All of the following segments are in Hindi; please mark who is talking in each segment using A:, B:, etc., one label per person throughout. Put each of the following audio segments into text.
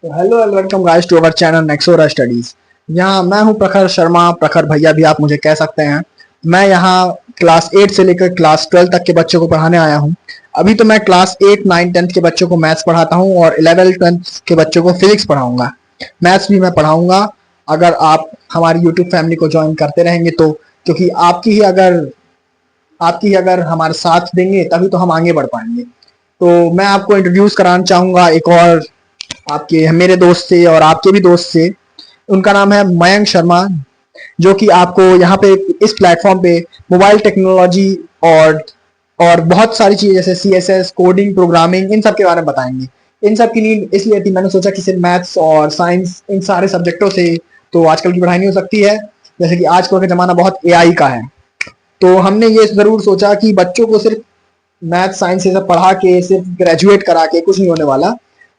A: तो hello and welcome guys to our channel Nexora studies. यहाँ मैं हूँ प्रखर शर्मा, प्रखर भैया भी आप मुझे कह सकते हैं। मैं यहाँ क्लास 8 से लेकर क्लास 12 तक के बच्चों को पढ़ाने आया हूँ। अभी तो मैं क्लास 8, 9, 10 के बच्चों को मैथ्स पढ़ाता हूँ और 11, 12 के बच्चों को फिजिक्स पढ़ाऊंगा। मैथ्स भी मैं पढ़ाऊंगा अगर आप हमारी यूट्यूब फैमिली को ज्वाइन करते रहेंगे तो, क्योंकि आपकी अगर हमारे साथ देंगे तभी तो हम आगे बढ़ पाएंगे। तो मैं आपको इंट्रोड्यूस कराना चाहूंगा एक और आपके मेरे दोस्त से और आपके भी दोस्त से। उनका नाम है मयंक शर्मा, जो कि आपको यहाँ पे इस प्लेटफॉर्म पे मोबाइल टेक्नोलॉजी और बहुत सारी चीजें जैसे CSS, कोडिंग, प्रोग्रामिंग, इन सब के बारे में बताएंगे। इन सब की नीड इसलिए थी, मैंने सोचा कि सिर्फ मैथ्स और साइंस इन सारे सब्जेक्टों से तो आजकल की पढ़ाई नहीं हो सकती है, जैसे कि आजकल का जमाना बहुत AI का है। तो हमने ये जरूर सोचा कि बच्चों को सिर्फ मैथ साइंस ये सब पढ़ा के सिर्फ ग्रेजुएट करा के कुछ नहीं होने वाला।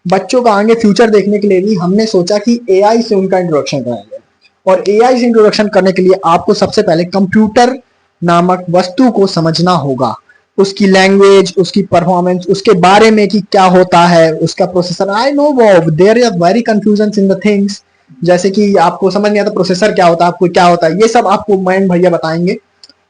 A: बच्चों का आगे फ्यूचर देखने के लिए भी हमने सोचा कि AI से उनका इंट्रोडक्शन कराया जाए। और AI से इंट्रोडक्शन करने के लिए आपको सबसे पहले कंप्यूटर नामक वस्तु को समझना होगा, उसकी लैंग्वेज, उसकी परफॉर्मेंस, उसके बारे में कि क्या होता है, उसका प्रोसेसर। आई नो वो there are very confusion in the things, जैसे कि आपको समझ नहीं आता प्रोसेसर क्या होता है, आपको क्या होता है, ये सब आपको मयंक भैया बताएंगे।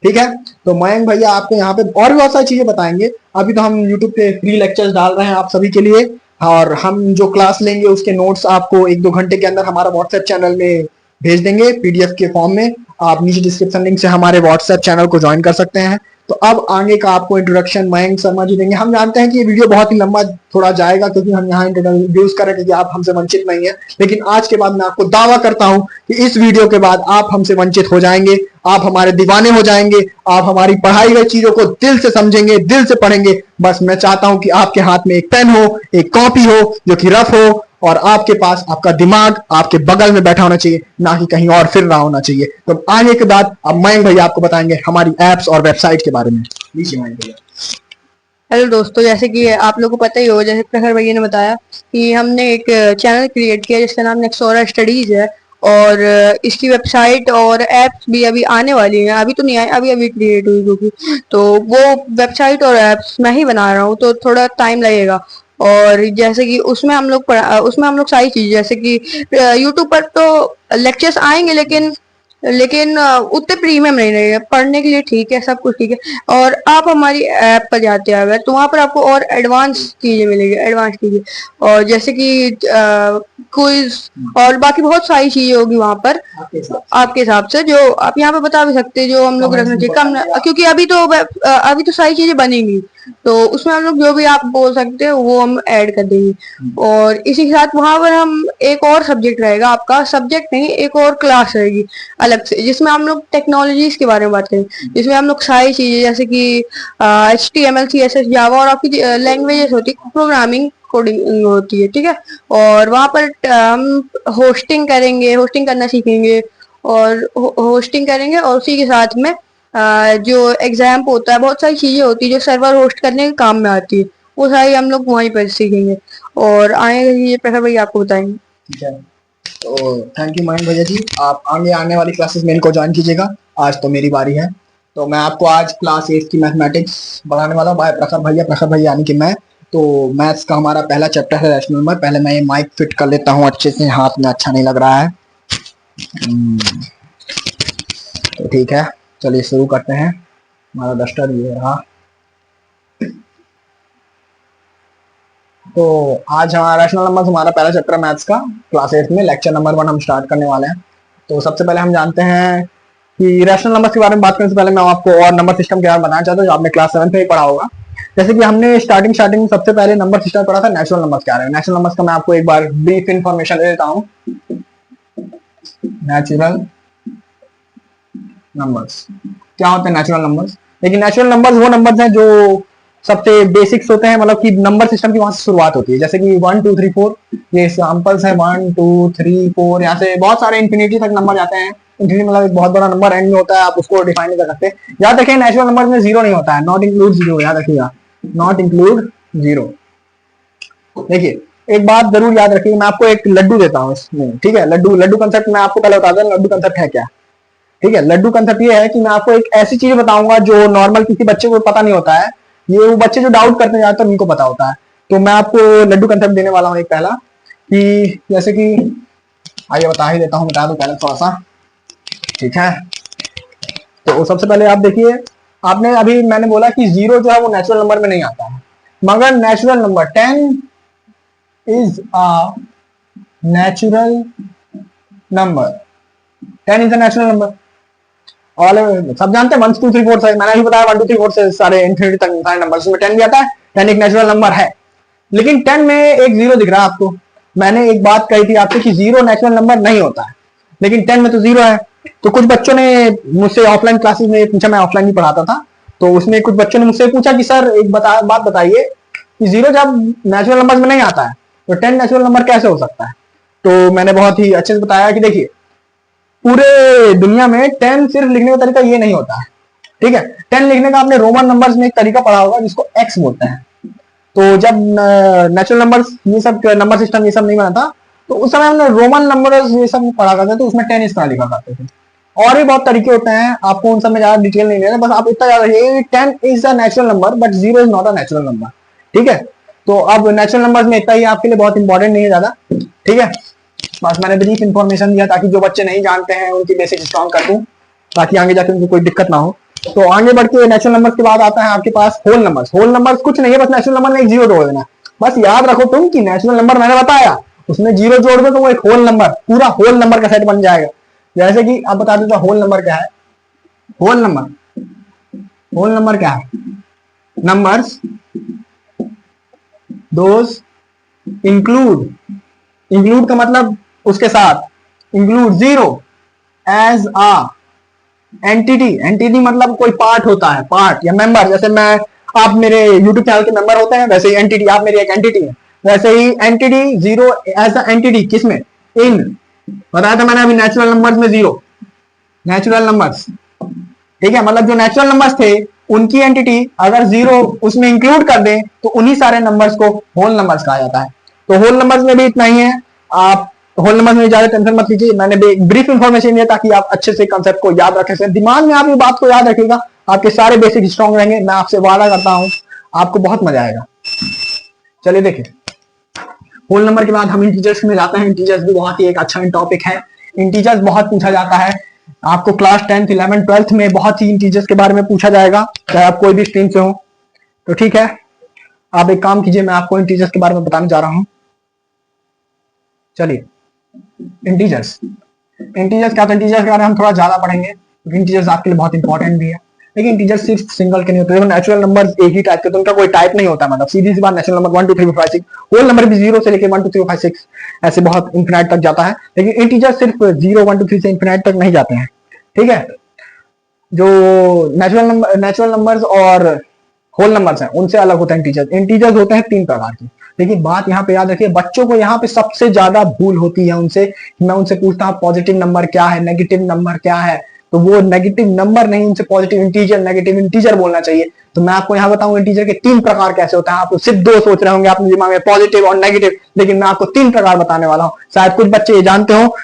A: ठीक है, तो मयंक भैया आपको यहाँ पे और भी बहुत सारी चीजें बताएंगे। अभी तो हम यूट्यूब पे फ्री लेक्चर्स डाल रहे हैं आप सभी के लिए, और हम जो क्लास लेंगे उसके नोट्स आपको 1-2 घंटे के अंदर हमारा व्हाट्सएप चैनल में भेज देंगे PDF के फॉर्म में। आप नीचे डिस्क्रिप्शन लिंक से हमारे व्हाट्सएप चैनल को ज्वाइन कर सकते हैं। तो अब आगे का आपको इंट्रोडक्शन मयंक शर्मा जी देंगे। हम जानते हैं कि ये वीडियो बहुत ही लंबा थोड़ा जाएगा, क्योंकि हम यहाँ इंट्रोड्यूस करेंगे कि आप हमसे वंचित नहीं है, लेकिन आज के बाद मैं आपको दावा करता हूँ कि इस वीडियो के बाद आप हमसे वंचित हो जाएंगे, आप हमारे दीवाने हो जाएंगे, आप हमारी पढ़ाई हुई चीजों को दिल से समझेंगे, दिल से पढ़ेंगे। बस मैं चाहता हूं कि आपके हाथ में एक पेन हो, एक कॉपी हो जो कि रफ हो, और आपके पास आपका दिमाग आपके बगल में बैठा होना चाहिए, ना कि कहीं और फिर रहा होना चाहिए। तो आने के बाद अब मयंक भैया आपको बताएंगे हमारी एप्स और वेबसाइट के बारे में। लीजिए मयंक भैया।
B: हेलो दोस्तों, जैसे कि आप लोगों को पता ही होगा, जैसे प्रखर भैया ने बताया कि हमने एक चैनल क्रिएट किया जिसका नाम नेक्सोरा स्टडीज है। और इसकी वेबसाइट और एप्स भी अभी आने वाली हैं। अभी तो नहीं आए, अभी अभी क्रिएट हुई क्योंकि तो वो वेबसाइट और एप्स मैं ही बना रहा हूँ, तो थोड़ा टाइम लगेगा। और जैसे कि उसमें हम लोग सारी चीज़, जैसे कि यूट्यूब पर तो लेक्चर्स आएंगे, लेकिन उतने प्रीमियम नहीं रहेगा। पढ़ने के लिए ठीक है, सब कुछ ठीक है। और आप हमारी ऐप पर जाते हैं अगर, तो वहाँ पर आपको और एडवांस चीजें मिलेगी, एडवांस चीजें। और जैसे कि क्विज और बाकी बहुत सारी चीजें होगी वहाँ पर आपके हिसाब से, जो आप यहाँ पे बता भी सकते हैं, जो हम लोग रखना चाहिए कम। क्योंकि अभी तो सारी चीजें बनेंगी, तो उसमें हम लोग जो भी आप बोल सकते हैं वो हम ऐड कर देंगे। और इसी के साथ वहां पर हम एक और सब्जेक्ट रहेगा, आपका सब्जेक्ट नहीं, एक और क्लास रहेगी अलग से, जिसमें हम लोग टेक्नोलॉजीज के बारे में बात करेंगे। जिसमें हम लोग सारी चीजें, जैसे कि HTML, CSS, जावा और आपकी लैंग्वेजेस होती है, प्रोग्रामिंग, कोडिंग होती है, ठीक है। और वहां पर हम होस्टिंग करेंगे, होस्टिंग करना सीखेंगे। और होस्टिंग करेंगे, और उसी के साथ में जो एग्जाम होता है, बहुत सारी चीजें होती है जो सर्वर होस्ट करने के काम में आती है, वो सारी हम लोग वहीं पर सीखेंगे। और आगे ये प्रखर भाई आपको बताएंगे।
A: ठीक है, तो थैंक यू मयंक भैया जी। आप आगे आने वाली क्लासेस में इनको ज्वाइन कीजिएगा। आज तो मेरी बारी है, तो मैं आपको आज क्लास 8 की मैथमेटिक्स पढ़ाने वाला हूँ बाय प्रखर भैया यानी कि मैं। तो मैथ्स का हमारा पहला चैप्टर है रैशनल नंबर। पहले मैं ये माइक फिट कर लेता हूँ अच्छे से, हाथ में अच्छा नहीं लग रहा है। तो ठीक है, चलिए शुरू करते हैं। हमारा डस्टर ये रहा। तो आज हमारा रैशनल नंबर हमारा पहला चैप्टर मैथ्स का क्लास 8 में लेक्चर नंबर 1 हम स्टार्ट करने वाले हैं। तो सबसे पहले हम जानते हैं कि रैशनल नंबर के बारे में बात करने से पहले मैं आपको और नंबर सिस्टम के बारे में बताना चाहता हूँ, जो आपने क्लास 7 में ही पढ़ा होगा। जैसे कि हमने स्टार्टिंग सबसे पहले नंबर सिस्टम पढ़ा था नेचुरल नंबर्स के बारे में। नेचुरल नंबर्स का मैं आपको एक बार ब्रीफ इंफॉर्मेशन दे देता हूँ। नेचुरल नंबर्स क्या होते हैं? नेचुरल नंबर्स, लेकिन नेचुरल नंबर्स वो नंबर्स हैं जो सबसे बेसिक्स होते हैं, मतलब कि नंबर सिस्टम की वहां से शुरुआत होती है। जैसे कि 1 2 3 4 ये एग्जांपल्स है। 1 2 3 4 यहाँ से बहुत सारे इंफिनिटी तक नंबर जाते हैं। इंफिनिटी मतलब एक बहुत बड़ा नंबर एंड में होता है, आप उसको डिफाइन नहीं कर सकते। याद रखें नेचुरल नंबर में जीरो नहीं होता है, नॉट इंक्लूड जीरो। याद रखिएगा, नॉट इंक्लूड जीरो। देखिए एक बात जरूर याद रखिए, मैं आपको एक लड्डू देता हूँ इसमें, ठीक है। लड्डू कंसेप्ट मैं आपको पहले बता दूं, लड्डू कंसेप्ट है क्या। ठीक है, लड्डू कंसेप्ट ये है कि मैं आपको एक ऐसी चीज बताऊंगा जो नॉर्मल किसी बच्चे को पता नहीं होता है। ये वो बच्चे जो डाउट करते हैं ज्यादातर उनको पता होता है। तो मैं आपको लड्डू कंसेप्ट देने वाला हूँ एक पहला, कि जैसे कि आइए बता ही देता हूँ, बता दूं पहले थोड़ा सा, ठीक है। तो सबसे पहले आप देखिए, आपने अभी मैंने बोला कि 0 जो है वो नेचुरल नंबर में नहीं आता है, मगर natural number 10 is a natural number, 10 is a natural number. और सब जानते हैं 1 2 3 4 से, मैंने अभी बताया 1 2 3 4 से सारे इंफिनिटी तक सारे नंबर, उसमें 10 भी आता है। 10 एक नेचुरल नंबर है, लेकिन 10 में एक 0 दिख रहा है आपको। मैंने एक बात कही थी आपसे कि 0 नेचुरल नंबर नहीं होता है, लेकिन 10 में तो 0 है। तो कुछ बच्चों ने मुझसे ऑफलाइन क्लासेस में पूछा, मैं ऑफलाइन ही पढ़ाता था, तो उसमें कुछ बच्चों ने मुझसे पूछा कि सर एक बात बताइए कि 0 जब नेचुरल नंबर में नहीं आता है तो 10 नेचुरल नंबर कैसे हो सकता है। तो मैंने बहुत ही अच्छे से बताया कि देखिए, पूरे दुनिया में 10 सिर्फ लिखने का तरीका ये नहीं होता है, ठीक है। 10 लिखने का आपने रोमन नंबर्स में एक तरीका पढ़ा होगा जिसको एक्स बोलते हैं। तो जब नेचुरल नंबर्स ये सब नंबर सिस्टम ये सब नहीं बना था, तो उस समय हमने रोमन नंबर्स ये सब पढ़ा करते थे, तो उसमें 10 इस तरह लिखा करते थे। और भी बहुत तरीके होते हैं, आपको उन सब में ज्यादा डिटेल नहीं लेना, बस आप इतना याद रखिए 10 is a natural number but 0 is not a natural number, ठीक है। तो अब नेचुरल नंबर्स में इतना ही आपके लिए बहुत इंपॉर्टेंट नहीं है ज्यादा, ठीक है। बस मैंने ब्रीफ इन्फॉर्मेशन दिया ताकि जो बच्चे नहीं जानते हैं उनकी बेसिक स्ट्रॉन्ग कर दूं, ताकि आगे जाकर उनको कोई दिक्कत ना हो। तो आगे बढ़ के नेचुरल नंबर के बाद आता है आपके पास होल नंबर्स। होल नंबर्स कुछ नहीं है, बस नेचुरल नंबर में एक 0 जोड़ देना। बस याद रखो तुम कि नेचुरल नंबर मैंने बताया, उसमें 0 जोड़ दो तो वो एक होल नंबर, पूरा होल नंबर का सेट बन जाएगा। जैसे कि अब बता देता होल नंबर क्या है। होल नंबर क्या है? नंबर्स दोज इंक्लूड का मतलब उसके साथ, इंक्लूड 0 एज अ एंटिटी मतलब कोई पार्ट होता है, पार्ट या मेंबर। जैसे मैं, आप मेरे यूट्यूब चैनल के मेंबर होते हैं, वैसे ही एंटिटी, आप मेरी एक एंटिटी है, वैसे ही एंटिटी 0 एज अ एंटिटी किसमें, इन, बताया था मैंने अभी नेचुरल नंबर्स में 0 नेचुरल नंबर्स, ठीक है। मतलब जो नेचुरल नंबर्स थे उनकी एंटिटी अगर 0 उसमें इंक्लूड कर दें तो उन्हीं सारे नंबर्स को होल नंबर्स कहा जाता है। तो होल नंबर्स में भी इतना ही है, आप होल नंबर में ज्यादा टेंशन मत लीजिए, मैंने ब्रीफ इंफॉर्मेशन दिया ताकि आप अच्छे से कंसेप्ट को याद रखें, दिमाग में आप ये बात को याद रखिएगा, आपके सारे बेसिक स्ट्रॉन्ग रहेंगे। मैं आपसे वादा करता हूं आपको बहुत मजा आएगा। चलिए देखिए, होल नंबर के बाद हम इंटीजर्स में जाते हैं। इंटीजर्स भी बहुत ही एक अच्छा टॉपिक है। इंटीजर्स बहुत पूछा जाता है आपको क्लास 10th 11th 12th में, बहुत ही इंटीजर्स के बारे में पूछा जाएगा, चाहे आप कोई भी स्ट्रीम से हो। तो ठीक है, आप एक काम कीजिए, मैं आपको इंटीजर्स के बारे में बताने जा रहा हूं। चलिए, इंटीजर्स क्या, तो इंटीजर्स के बारे में हम थोड़ा ज्यादा पढ़ेंगे क्योंकि इंटीजर्स आपके लिए बहुत इंपॉर्टेंट भी है। लेकिन इंटीजर्स सिर्फ सिंगल के नहीं होते, नेचुरल नंबर एक ही टाइप के, तो उनका कोई टाइप नहीं होता। मतलब सीधी सी बात, नेचुरल नंबर 1 2 3 4 5 6, होल नंबर भी 0 से लेकर 1 2 3 4 5 6 ऐसे बहुत इंफिनाइट तक जाता है, लेकिन इंटीजर्स सिर्फ 0 1 2 3 से इंफिनाइट तक नहीं जाते हैं, ठीक है। जो नेचुरल नंबर्स और होल नंबर्स हैं उनसे अलग होता है इंटीजर्स। इंटीजर्स होते हैं 3 प्रकार के, लेकिन बात यहाँ पे याद रखिए, बच्चों को यहाँ पे सबसे ज्यादा भूल होती है उनसे, मैं उनसे पूछता हूँ पॉजिटिव नंबर क्या है, नेगेटिव नंबर क्या है, तो वो नेगेटिव नंबर नहीं, उनसे पॉजिटिव इंटीजर, नेगेटिव इंटीजर बोलना चाहिए। तो मैं आपको यहाँ बताऊं इंटीजर के 3 प्रकार कैसे होते हैं। आप सिर्फ 2 सोच रहे होंगे अपने दिमाग में, पॉजिटिव और नेगेटिव, लेकिन मैं आपको 3 प्रकार बताने वाला हूँ। शायद कुछ बच्चे ये जानते हो।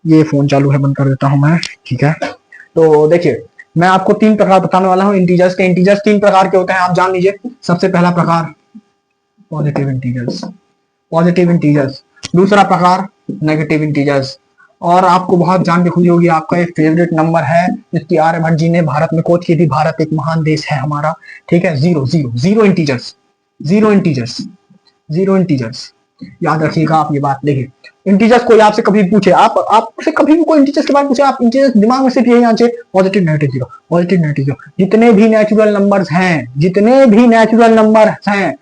A: ये फोन चालू है, बंद कर देता हूं मैं, ठीक है। तो देखिए, मैं आपको 3 प्रकार बताने वाला हूँ इंटीजर्स के। इंटीजर्स 3 प्रकार के होते हैं, आप जान लीजिए। सबसे पहला प्रकार पॉजिटिव इंटीजर्स, दूसरा प्रकार नेगेटिव इंटीजर्स, और आपको बहुत जान के खुशी होगी, आपका एक फेवरेट नंबर है जिसकी आर्यभट्ट जी ने भारत में खोज की थी। भारत एक महान देश है हमारा, ठीक है। जीरो इंटीजर्स, याद रखिएगा आप ये बात। देखिए, इंटीजर्स कोई आपसे कभी पूछे, आपसे कभी भी कोई इंटीजर्स के बारे में पूछे, आप इंटीजर्स दिमाग में सिर्फ यही आंचे पॉजिटिव नेगेटिव जीरो। जितने भी नेचुरल नंबर्स हैं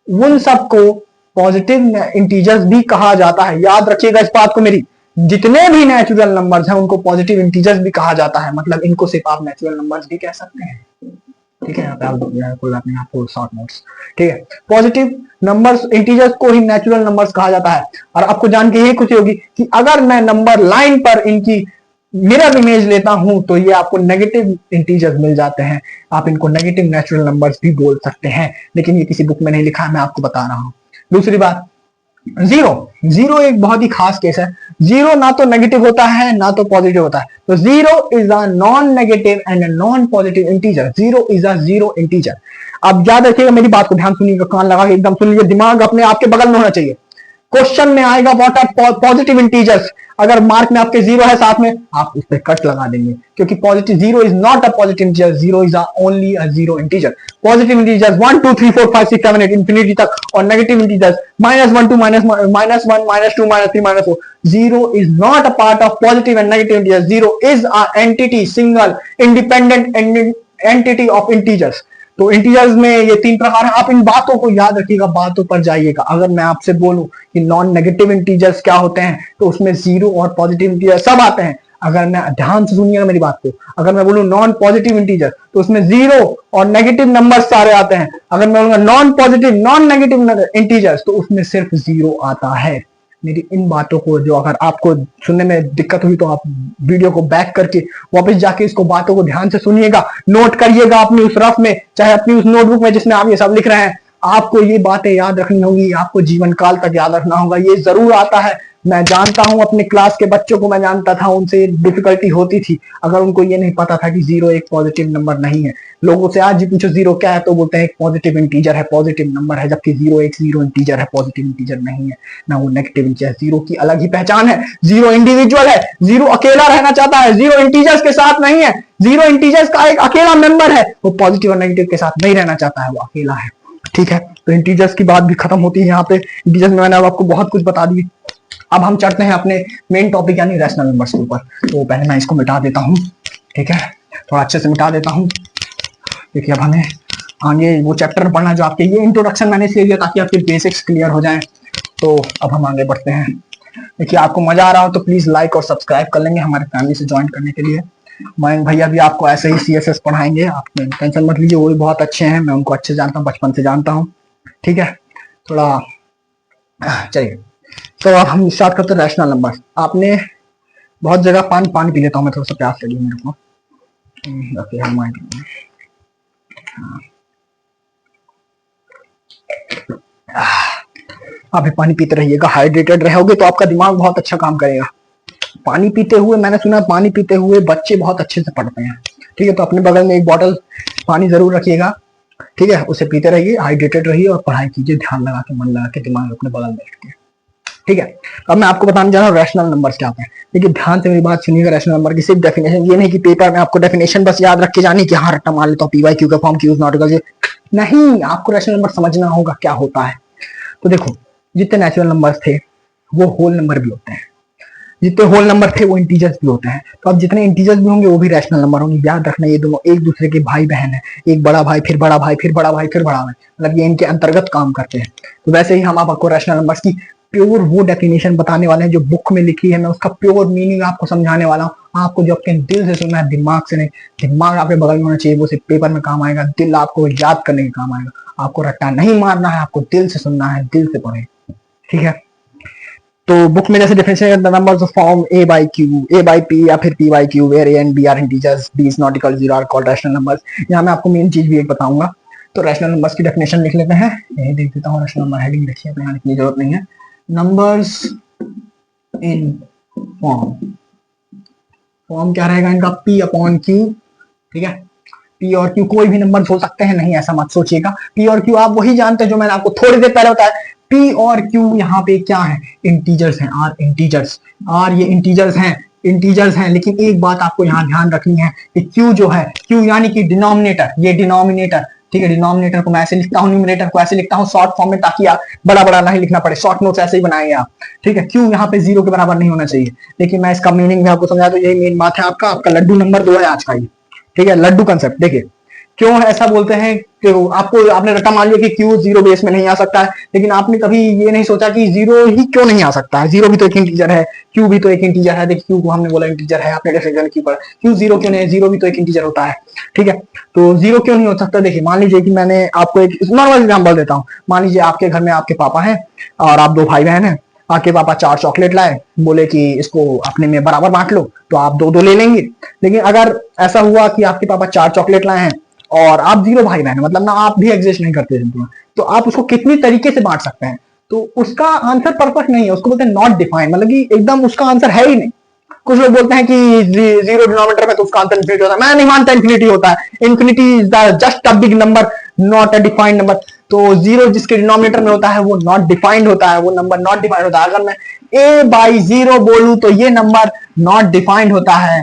A: उन सबको पॉजिटिव इंटीजर्स भी कहा जाता है। याद रखिएगा इस बात को मेरी, जितने भी नेचुरल नंबर्स हैं उनको पॉजिटिव इंटीजर्स भी कहा जाता है। मतलब इनको सिर्फ आप नेचुरल नंबर्स भी कह सकते हैं, ठीक है। यहाँ पे आप कोई बात नहीं, आपको शॉर्ट नोट्स, ठीक है। पॉजिटिव नंबर्स, इंटीजर्स को ही नेचुरल नंबर्स कहा जाता है। और आपको जान के यही खुशी होगी कि अगर मैं नंबर लाइन पर इनकी मिरर इमेज लेता हूं तो ये आपको नेगेटिव इंटीजर्स मिल जाते हैं। आप इनको नेगेटिव नेचुरल नंबर्स भी बोल सकते हैं, लेकिन ये किसी बुक में नहीं लिखा है, मैं आपको बता रहा हूं। दूसरी बात, जीरो एक बहुत ही खास केस है। जीरो ना तो नेगेटिव होता है ना तो पॉजिटिव होता है। तो zero is a non negative and a non positive integer. Zero is a zero integer. अब याद रखिएगा, मेरी बात को ध्यान सुनिएगा, कान लगा के एकदम सुन लीजिए, दिमाग अपने आपके बगल में होना चाहिए। क्वेश्चन में आएगा व्हाट आर पॉजिटिव इंटीजर्स, अगर मार्क में आपके 0 है साथ में, आप उस पर कट लगा देंगे, क्योंकि positive 0 is not a positive integer, 0 is only a 0 integer. Positive integers 1 2 3 4 5 6 7 8 infinity तक, और negative integers -1 2 -1 -2 -3 -4। 0 is not a part of positive and negative integers. 0 is an entity, single independent entity of integers. तो इंटीजर्स में ये 3 प्रकार है, आप इन बातों को याद रखिएगा, बातों पर जाइएगा। अगर मैं आपसे बोलूं कि नॉन नेगेटिव इंटीजर्स क्या होते हैं, तो उसमें 0 और पॉजिटिव इंटीजर सब आते हैं। अगर मैं, ध्यान से सुनिएगा मेरी बात को, अगर मैं बोलूं नॉन पॉजिटिव इंटीजर, तो उसमें 0 और नेगेटिव नंबर सारे आते हैं। अगर मैं बोलूंगा non positive non negative integers, तो उसमें सिर्फ 0 आता है। मेरी इन बातों को, जो अगर आपको सुनने में दिक्कत हुई, तो आप वीडियो को बैक करके वापस जाके इसको बातों को ध्यान से सुनिएगा, नोट करिएगा अपनी उस रफ में, चाहे अपनी उस नोटबुक में जिसमें आप ये सब लिख रहे हैं। आपको ये बातें याद रखनी होगी, आपको जीवन काल तक याद रखना होगा। ये जरूर आता है, मैं जानता हूं, अपने क्लास के बच्चों को मैं जानता था, उनसे डिफिकल्टी होती थी अगर उनको ये नहीं पता था कि 0 एक पॉजिटिव नंबर नहीं है। लोगों से आज भी पूछो 0 क्या है, तो बोलते हैं एक पॉजिटिव इंटीजर है, पॉजिटिव नंबर है, जबकि 0 एक 0 इंटीजर है, पॉजिटिव इंटीजर नहीं है, ना वो नेगेटिव इंटीजर। 0 की अलग ही पहचान है, 0 इंडिविजुअल है, 0 अकेला रहना चाहता है, 0 इंटीजर्स के साथ नहीं है, 0 इंटीजर्स का एक अकेला मेंबर है, वो पॉजिटिव और नेगेटिव के साथ नहीं रहना चाहता है, वो अकेला है। ठीक है, तो इंटीजर्स की बात भी खत्म होती है यहाँ पे। इंटीजर्स में मैंने अब आपको बहुत कुछ बता दी। अब हम चढ़ते हैं अपने मेन टॉपिक यानी रैशनल नंबर्स के ऊपर। तो पहले मैं इसको मिटा देता हूँ, ठीक है, थोड़ा अच्छे से मिटा देता हूँ। देखिए अब हमें आगे वो चैप्टर पढ़ना जो आपके, ये इंट्रोडक्शन मैंने इसलिए दिया ताकि आपके बेसिक्स क्लियर हो जाएं। तो अब हम आगे बढ़ते हैं। देखिए आपको मजा आ रहा हो तो प्लीज लाइक और सब्सक्राइब कर लेंगे हमारे फैमिली से ज्वाइन करने के लिए। मयंक भैया भी आपको ऐसे ही CSS पढ़ाएंगे, आप टेंशन मत लीजिए, वो भी बहुत अच्छे हैं, मैं उनको अच्छे जानता हूँ, बचपन से जानता हूँ। ठीक है, थोड़ा चलिए, तो अब हम स्टार्ट करते हैं रैशनल नंबर। आपने बहुत जगह पानी पी लेता हूँ मैं, थोड़ा सा प्यास लगी मेरे को। ओके, हम आप भी पानी पीते रहिएगा, हाइड्रेटेड रहोगे तो आपका दिमाग बहुत अच्छा काम करेगा। पानी पीते हुए, मैंने सुना पानी पीते हुए बच्चे बहुत अच्छे से पढ़ते हैं। ठीक है, तो अपने बगल में एक बॉटल पानी जरूर रखिएगा, ठीक है, उसे पीते रहिए, हाइड्रेटेड रहिए और पढ़ाई कीजिए, ध्यान लगा के, मन लगा के, दिमाग अपने बगल में रखिए। ठीक है, अब मैं आपको बताने जा रहा हूँ रैशनल नंबर्स क्या होते हैं। देखिए ध्यान से मेरी बात सुनिएगा, रैशनल नंबर की सिर्फ डेफिनेशन, ये नहीं कि पेपर में आपको डेफिनेशन बस याद रख के जानी कि हाँ रट्टा मार लेता हूँ, PYQ का फॉर्म, क्यूज नॉटिकल, नहीं, आपको रैशनल नंबर समझना होगा क्या होता है। तो देखो, जितने नेचुरल नंबर्स थे वो होल नंबर भी होते हैं, जितने होल नंबर थे वो इंटीजर्स भी होते हैं। तो अब जितने इंटीजर्स भी होंगे वो भी रैशनल नंबर होंगे। याद रखना, ये दोनों एक दूसरे के भाई बहन है, एक बड़ा भाई फिर बड़ा भाई फिर बड़ा भाई फिर बड़ा भाई, मतलब ये इनके अंतर्गत काम करते हैं। तो वैसे ही हम आपको रैशनल नंबर्स की प्योर वो डेफिनेशन बताने वाले हैं जो बुक में लिखी है, मैं उसका प्योर मीनिंग आपको समझाने वाला हूँ। आपको जो आपके दिल से सुनना है, दिमाग से नहीं। दिमाग आपके बगल में होना चाहिए, वो सिर्फ पेपर में काम आएगा, दिल आपको याद करने के काम आएगा। आपको रट्टा नहीं मारना है, आपको दिल से सुनना है, दिल से पढ़े, ठीक है। तो बुक में जैसे definition the numbers of form A by Q, A by P या फिर P by Q, where A and B are integers, B is not equal to 0 are called rational numbers। यहाँ मैं आपको मेन चीज भी एक बताऊंगा। तो रैशनल नंबर्स की डेफिनेशन लिख लेते हैं, यही देख देता हूँ, रैशनल नंबर हेडिंग देखिए, यहाँ लिखने की जरूरत नहीं है। नंबर्स इन फॉर्म क्या रहेगा इनका, P upon Q, ठीक है। P और Q कोई भी नंबर हो सकते हैं, नहीं ऐसा मत सोचिएगा। P और Q आप वही जानते हैं जो मैंने आपको थोड़ी देर पहले बताया। P और Q यहाँ पे क्या है, इंटीजर्स हैं, R इंटीजर्स, R ये इंटीजर्स हैं, लेकिन एक बात आपको यहाँ ध्यान रखनी है कि Q जो है, Q यानी कि डिनोमिनेटर, ये डिनोमिनेटर, ठीक है। डिनोमिनेटर को मैं ऐसे लिखता हूँ, न्यूमरेटर को ऐसे लिखता हूँ शॉर्ट फॉर्म में, ताकि आप बड़ा बड़ा नहीं लिखना पड़े, शॉर्ट नोट्स ऐसे ही बनाएंगे आप, ठीक है। Q यहाँ पे 0 के बराबर नहीं होना चाहिए, लेकिन मैं इसका मीनिंग भी आपको समझा, तो यही मेन बात है। आपका लड्डू नंबर 2 है आज का ये, ठीक है, लड्डू कंसेप्ट। देखिए क्यों ऐसा बोलते हैं कि आपने रट्टा मान लिया कि Q 0 बेस में नहीं आ सकता है, लेकिन आपने कभी ये नहीं सोचा कि 0 ही क्यों नहीं आ सकता है। 0 भी तो एक इंटीजर है, Q भी तो एक इंटीजर है। देखिए Q को हमने बोला इंटीजर है, आपने डेफिनेशन की पढ़ा, Q 0 क्यों नहीं है, 0 भी तो एक इंटीजर होता है, ठीक है। तो 0 क्यों नहीं हो सकता, देखिए मान लीजिए कि मैंने आपको एक नॉर्मल एग्जाम्पल देता हूँ। मान लीजिए आपके घर में आपके पापा हैं और आप 2 भाई बहन हैं। आपके पापा 4 चॉकलेट लाए, बोले कि इसको अपने में बराबर बांट लो, तो आप 2-2 ले लेंगे। लेकिन अगर ऐसा हुआ कि आपके पापा 4 चॉकलेट लाए हैं और आप 0 भाई बहन, मतलब ना आप भी एग्जिस्ट नहीं करते, तो आप उसको कितनी तरीके से बांट सकते हैं। तो उसका आंसर परफेक्ट नहीं है, उसको बोलते हैं नॉट डिफाइंड, मतलब कि एकदम उसका आंसर है ही नहीं। कुछ लोग बोलते हैं कि 0 डिनोमिनेटर में तो उसका आंसर इंफिनिटी होता है, मैं नहीं मानता इंफिनिटी होता है। Infinity is the just a big number, not a defined number. तो जीरो जिसके डिनोमिनेटर में होता है वो नॉट डिफाइंड होता है, वो नंबर नॉट डिफाइंड होता है। अगर मैं a बाई जीरो बोलूं तो ये नंबर नॉट डिफाइंड होता है।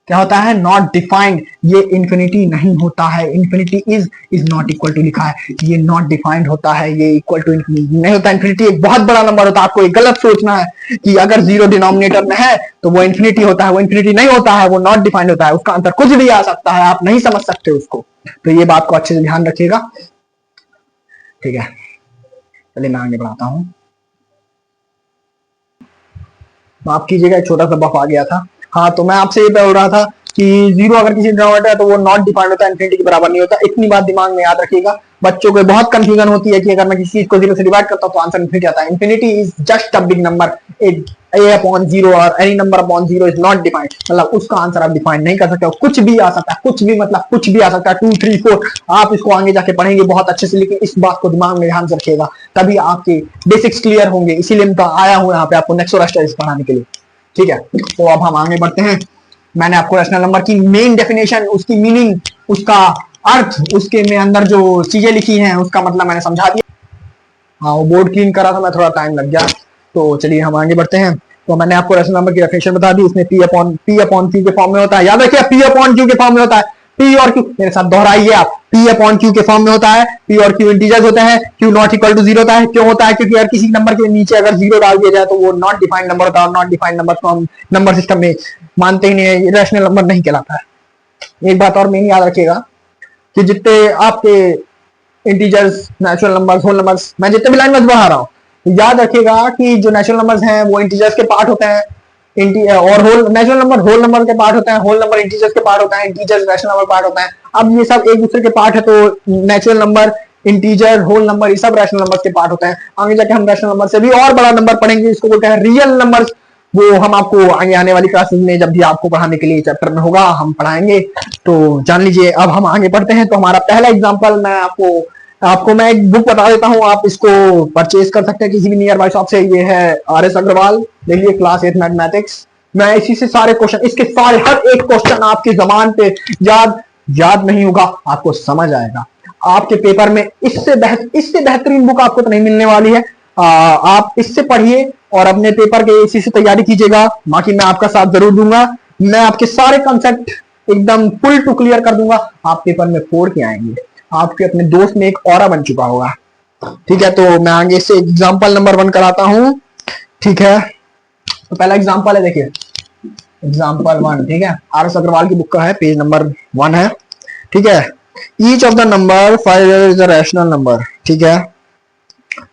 A: क्या होता है? Not defined. ये इंफिनिटी नहीं होता है, infinity is not equal to लिखा है, ये नॉट डिफाइंड होता है, ये इक्वल टू इंफिनिटी नहीं होता। इंफिनिटी एक बहुत बड़ा नंबर होता है। आपको ये गलत सोचना है कि अगर जीरो डिनोमिनेटर में है तो वो इंफिनिटी होता है, वो इंफिनिटी नहीं होता है, वो नॉट डिफाइंड होता है। उसका आंसर कुछ भी आ सकता है, आप नहीं समझ सकते उसको। तो ये बात को अच्छे से ध्यान रखिएगा, ठीक है। चलिए मैं आगे बढ़ाता हूं। माफ कीजिएगा, एक छोटा सा बफ आ गया था। हाँ, तो मैं आपसे ये बोल रहा था कि जीरो अगर किसी डिनोमिनेटर है तो वो नॉट डिफाइंड होता है, इंफिनिटी के बराबर नहीं होता। इतनी बात दिमाग में याद रखिएगा। बच्चों को बहुत कंफ्यूजन होती है कि अगर मैं किसी चीज को जीरो से डिवाइड करता हूं तो आंसर इंफिनिटी आता है। Infinity is just a big number, a upon zero और any number upon zero is not defined. मतलब उसका आंसर आप डिफाइन नहीं कर सकते हो। कुछ भी आ सकता है, कुछ भी मतलब कुछ भी आ सकता है, 2 3 4। आप इसको आगे जाके पढ़ेंगे बहुत अच्छे से, लेकिन इस बात को दिमाग में ध्यान से रखिएगा, तभी आपके बेसिक्स क्लियर होंगे। इसीलिए मैं आया हूं यहाँ पे आपको नेक्स्ट स्टेज पढ़ाने के लिए, ठीक है। तो अब हम आगे बढ़ते हैं। मैंने आपको रैशनल नंबर की मेन डेफिनेशन, उसकी मीनिंग, उसका अर्थ, उसके में अंदर जो चीजें लिखी हैं उसका मतलब मैंने समझा दिया। हाँ, वो बोर्ड क्लीन करा था मैं, थोड़ा टाइम लग गया। तो चलिए हम आगे बढ़ते हैं। तो मैंने आपको रैशनल नंबर की डेफिनेशन बता दी। इसमें पी अपॉन क्यू के फॉर्म में होता है। याद रखिए, पी अपॉन क्यू के फॉर्म में होता है। पी और क्यू मेरे साथ दोहराइए आप, पी अपॉन क्यू के फॉर्म में होता है। पी और क्यू इंटीजर्स होते हैं। Q not equal to zero होता है। क्यों होता है? क्योंकि यार किसी नंबर के नीचे अगर जीरो डाल दिया जाए तो वो नॉट डिफाइंड नंबर होता है, और नॉट डिफाइंड नंबर को हम नंबर सिस्टम में मानते ही नहीं है, रैशनल नंबर नहीं कहलाता है। एक बात और मेन याद रखिएगा कि जितने आपके integers, natural numbers, whole numbers, मैं जितने भी लाइन में बढ़ा रहा हूँ, याद रखिएगा कि जो नेचुरल नंबर्स हैं वो इंटीजर्स के पार्ट होते हैं, और whole natural number whole number के पार्ट होते हैं, होल नंबर इंटीजर्स के पार्ट होता है, इंटीजर्स रैशनल नंबर पार्ट होता है। अब ये सब एक दूसरे के पार्ट है, तो natural number, integer, whole number, ये सब रैशनल नंबर्स के पार्ट होते हैं। आगे जाके हम रैशनल नंबर से भी और बड़ा नंबर पढ़ेंगे, इसको बोलते हैं रियल नंबर्स। वो हम आपको आगे आने वाली क्लासेस में, जब भी आपको पढ़ाने के लिए चैप्टर में होगा, हम पढ़ाएंगे। तो जान लीजिए। अब हम आगे बढ़ते हैं। तो हमारा पहला एग्जाम्पल, मैं आपको मैं एक बुक बता देता हूँ, आप इसको परचेज कर सकते हैं किसी भी नियर बाय शॉप से। ये है RS अग्रवाल, देखिए क्लास 8 मैथमेटिक्स। मैं इसी से सारे क्वेश्चन, इसके सारे हर एक क्वेश्चन आपकी जबान पे याद नहीं होगा, आपको समझ आएगा। आपके पेपर में इससे बेहतरीन बुक आपको तो नहीं मिलने वाली है। आप इससे पढ़िए और अपने पेपर के इसी से तैयारी कीजिएगा। बाकी मैं आपका साथ जरूर दूंगा, मैं आपके सारे कंसेप्ट एकदम फुल टू क्लियर कर दूंगा। आप पेपर में 4 के आएंगे, आपके अपने दोस्त में एक ऑरा बन चुका होगा, ठीक है। तो मैं आगे से एग्जाम्पल नंबर 1 कराता हूं, ठीक है। तो पहला एग्जाम्पल है, देखिए एग्जाम्पल 1, ठीक है। RS अग्रवाल की बुक का है, पेज नंबर 1 है, ठीक है। Each of the number 5 is a rational number, ठीक है।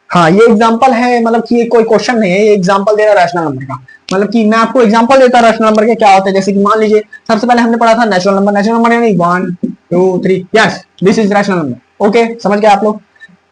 A: हाँ, ये एग्जाम्पल है, मतलब कि ये कोई क्वेश्चन नहीं है, ये एग्जाम्पल दे रहा है रैशनल नंबर का। मतलब कि मैं आपको एग्जाम्पल देता हूं रैशनल नंबर के क्या होते हैं। जैसे कि मान लीजिए, सबसे पहले हमने पढ़ा था नेचुरल नंबर। नेचुरल नंबर यानी 1 2 3, yes this is rational number, okay, समझ गए आप लोग।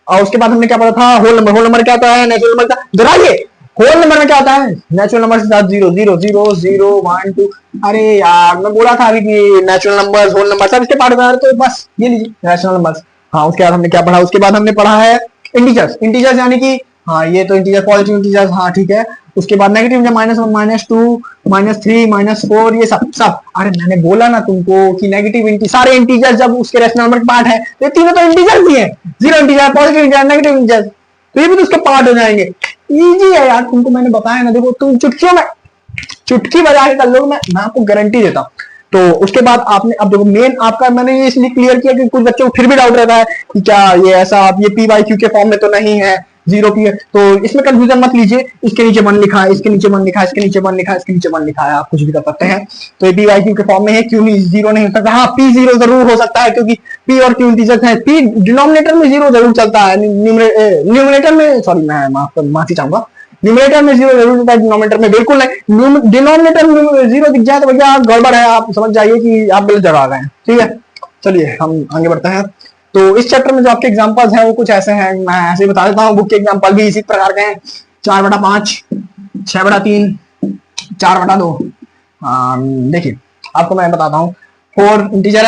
A: और उसके बाद हमने क्या पढ़ा था? Whole number. होल नंबर क्या होता है? नेचुरल नंबर का दोहराइए। होल नंबर में क्या होता है? नेचुरल नंबर के साथ 0 0 0 0 1 2। अरे यार, मैं बोला था अभी कि नेचुरल नंबर, होल नंबर सब इसके पार्ट होता है, तो बस ये लीजिए रैशनल नंबर। हाँ, उसके बाद हमने क्या पढ़ा? उसके बाद हमने पढ़ा है इंटीजर्स। इंटीजर्स यानी कि, हाँ ये तो इंटीजर, पॉजिटिव इंटीजर्स, हाँ ठीक है। उसके बाद नेगेटिव, -1 -2 -3 -4, ये सब। अरे मैंने बोला ना तुमको कि नेगेटिव सारे इंटीजर जब उसके रैशनल नंबर के पार्ट है, तो ये तीनों तो इंटीजर ही है। Zero integer, positive integer, negative integer, तो ये भी तो उसके पार्ट हो जाएंगे। इजी है यार, तुमको मैंने बताया ना। देखो तुम चुटकी बजा के कर लो, मैं आपको गारंटी देता हूँ। तो उसके बाद आपने, अब देखो मेन आपका, मैंने ये इसलिए क्लियर किया कि कुछ बच्चों को फिर भी डाउट रहता है कि क्या ये ऐसा, आप ये p/q के फॉर्म में तो नहीं है, 0 p है, तो इसमें कंफ्यूजन मत लीजिए। इसके नीचे 1 लिखा है, इसके नीचे 1 लिखा है, इसके नीचे 1 लिखा है, इसके नीचे 1 लिखा है, आप कुछ भी कर सकते हैं। तो ये p/q के फॉर्म में है, q नहीं, 0 नहीं हो सकता। हाँ, p 0 जरूर हो सकता है, क्योंकि p और q इंटीजर्स है। p डिनोमिनेटर में 0 जरूर चलता है, न्यूमरेटर में, सॉरी मैं माफी चाहूंगा, न्यूमरेटर में 0 जरूर होता है, डिनोमिनेटर में बिल्कुल नहीं। डिनोमिनेटर में 0 दिख जाए तो भैया गड़बड़ है, आप समझ जाइए कि आप गलत जगह आ गए हैं, ठीक है। चलिए हम आगे बढ़ते हैं। तो इस चैप्टर में जो आपके एग्जांपल्स हैं वो कुछ ऐसे हैं, मैं ऐसे ही बता देता हूँ। बुक के एग्जांपल भी इसी प्रकार के हैं, 4/5, 6/3, 4/2। देखिए आपको मैं बताता हूँ, 4 इंटीजर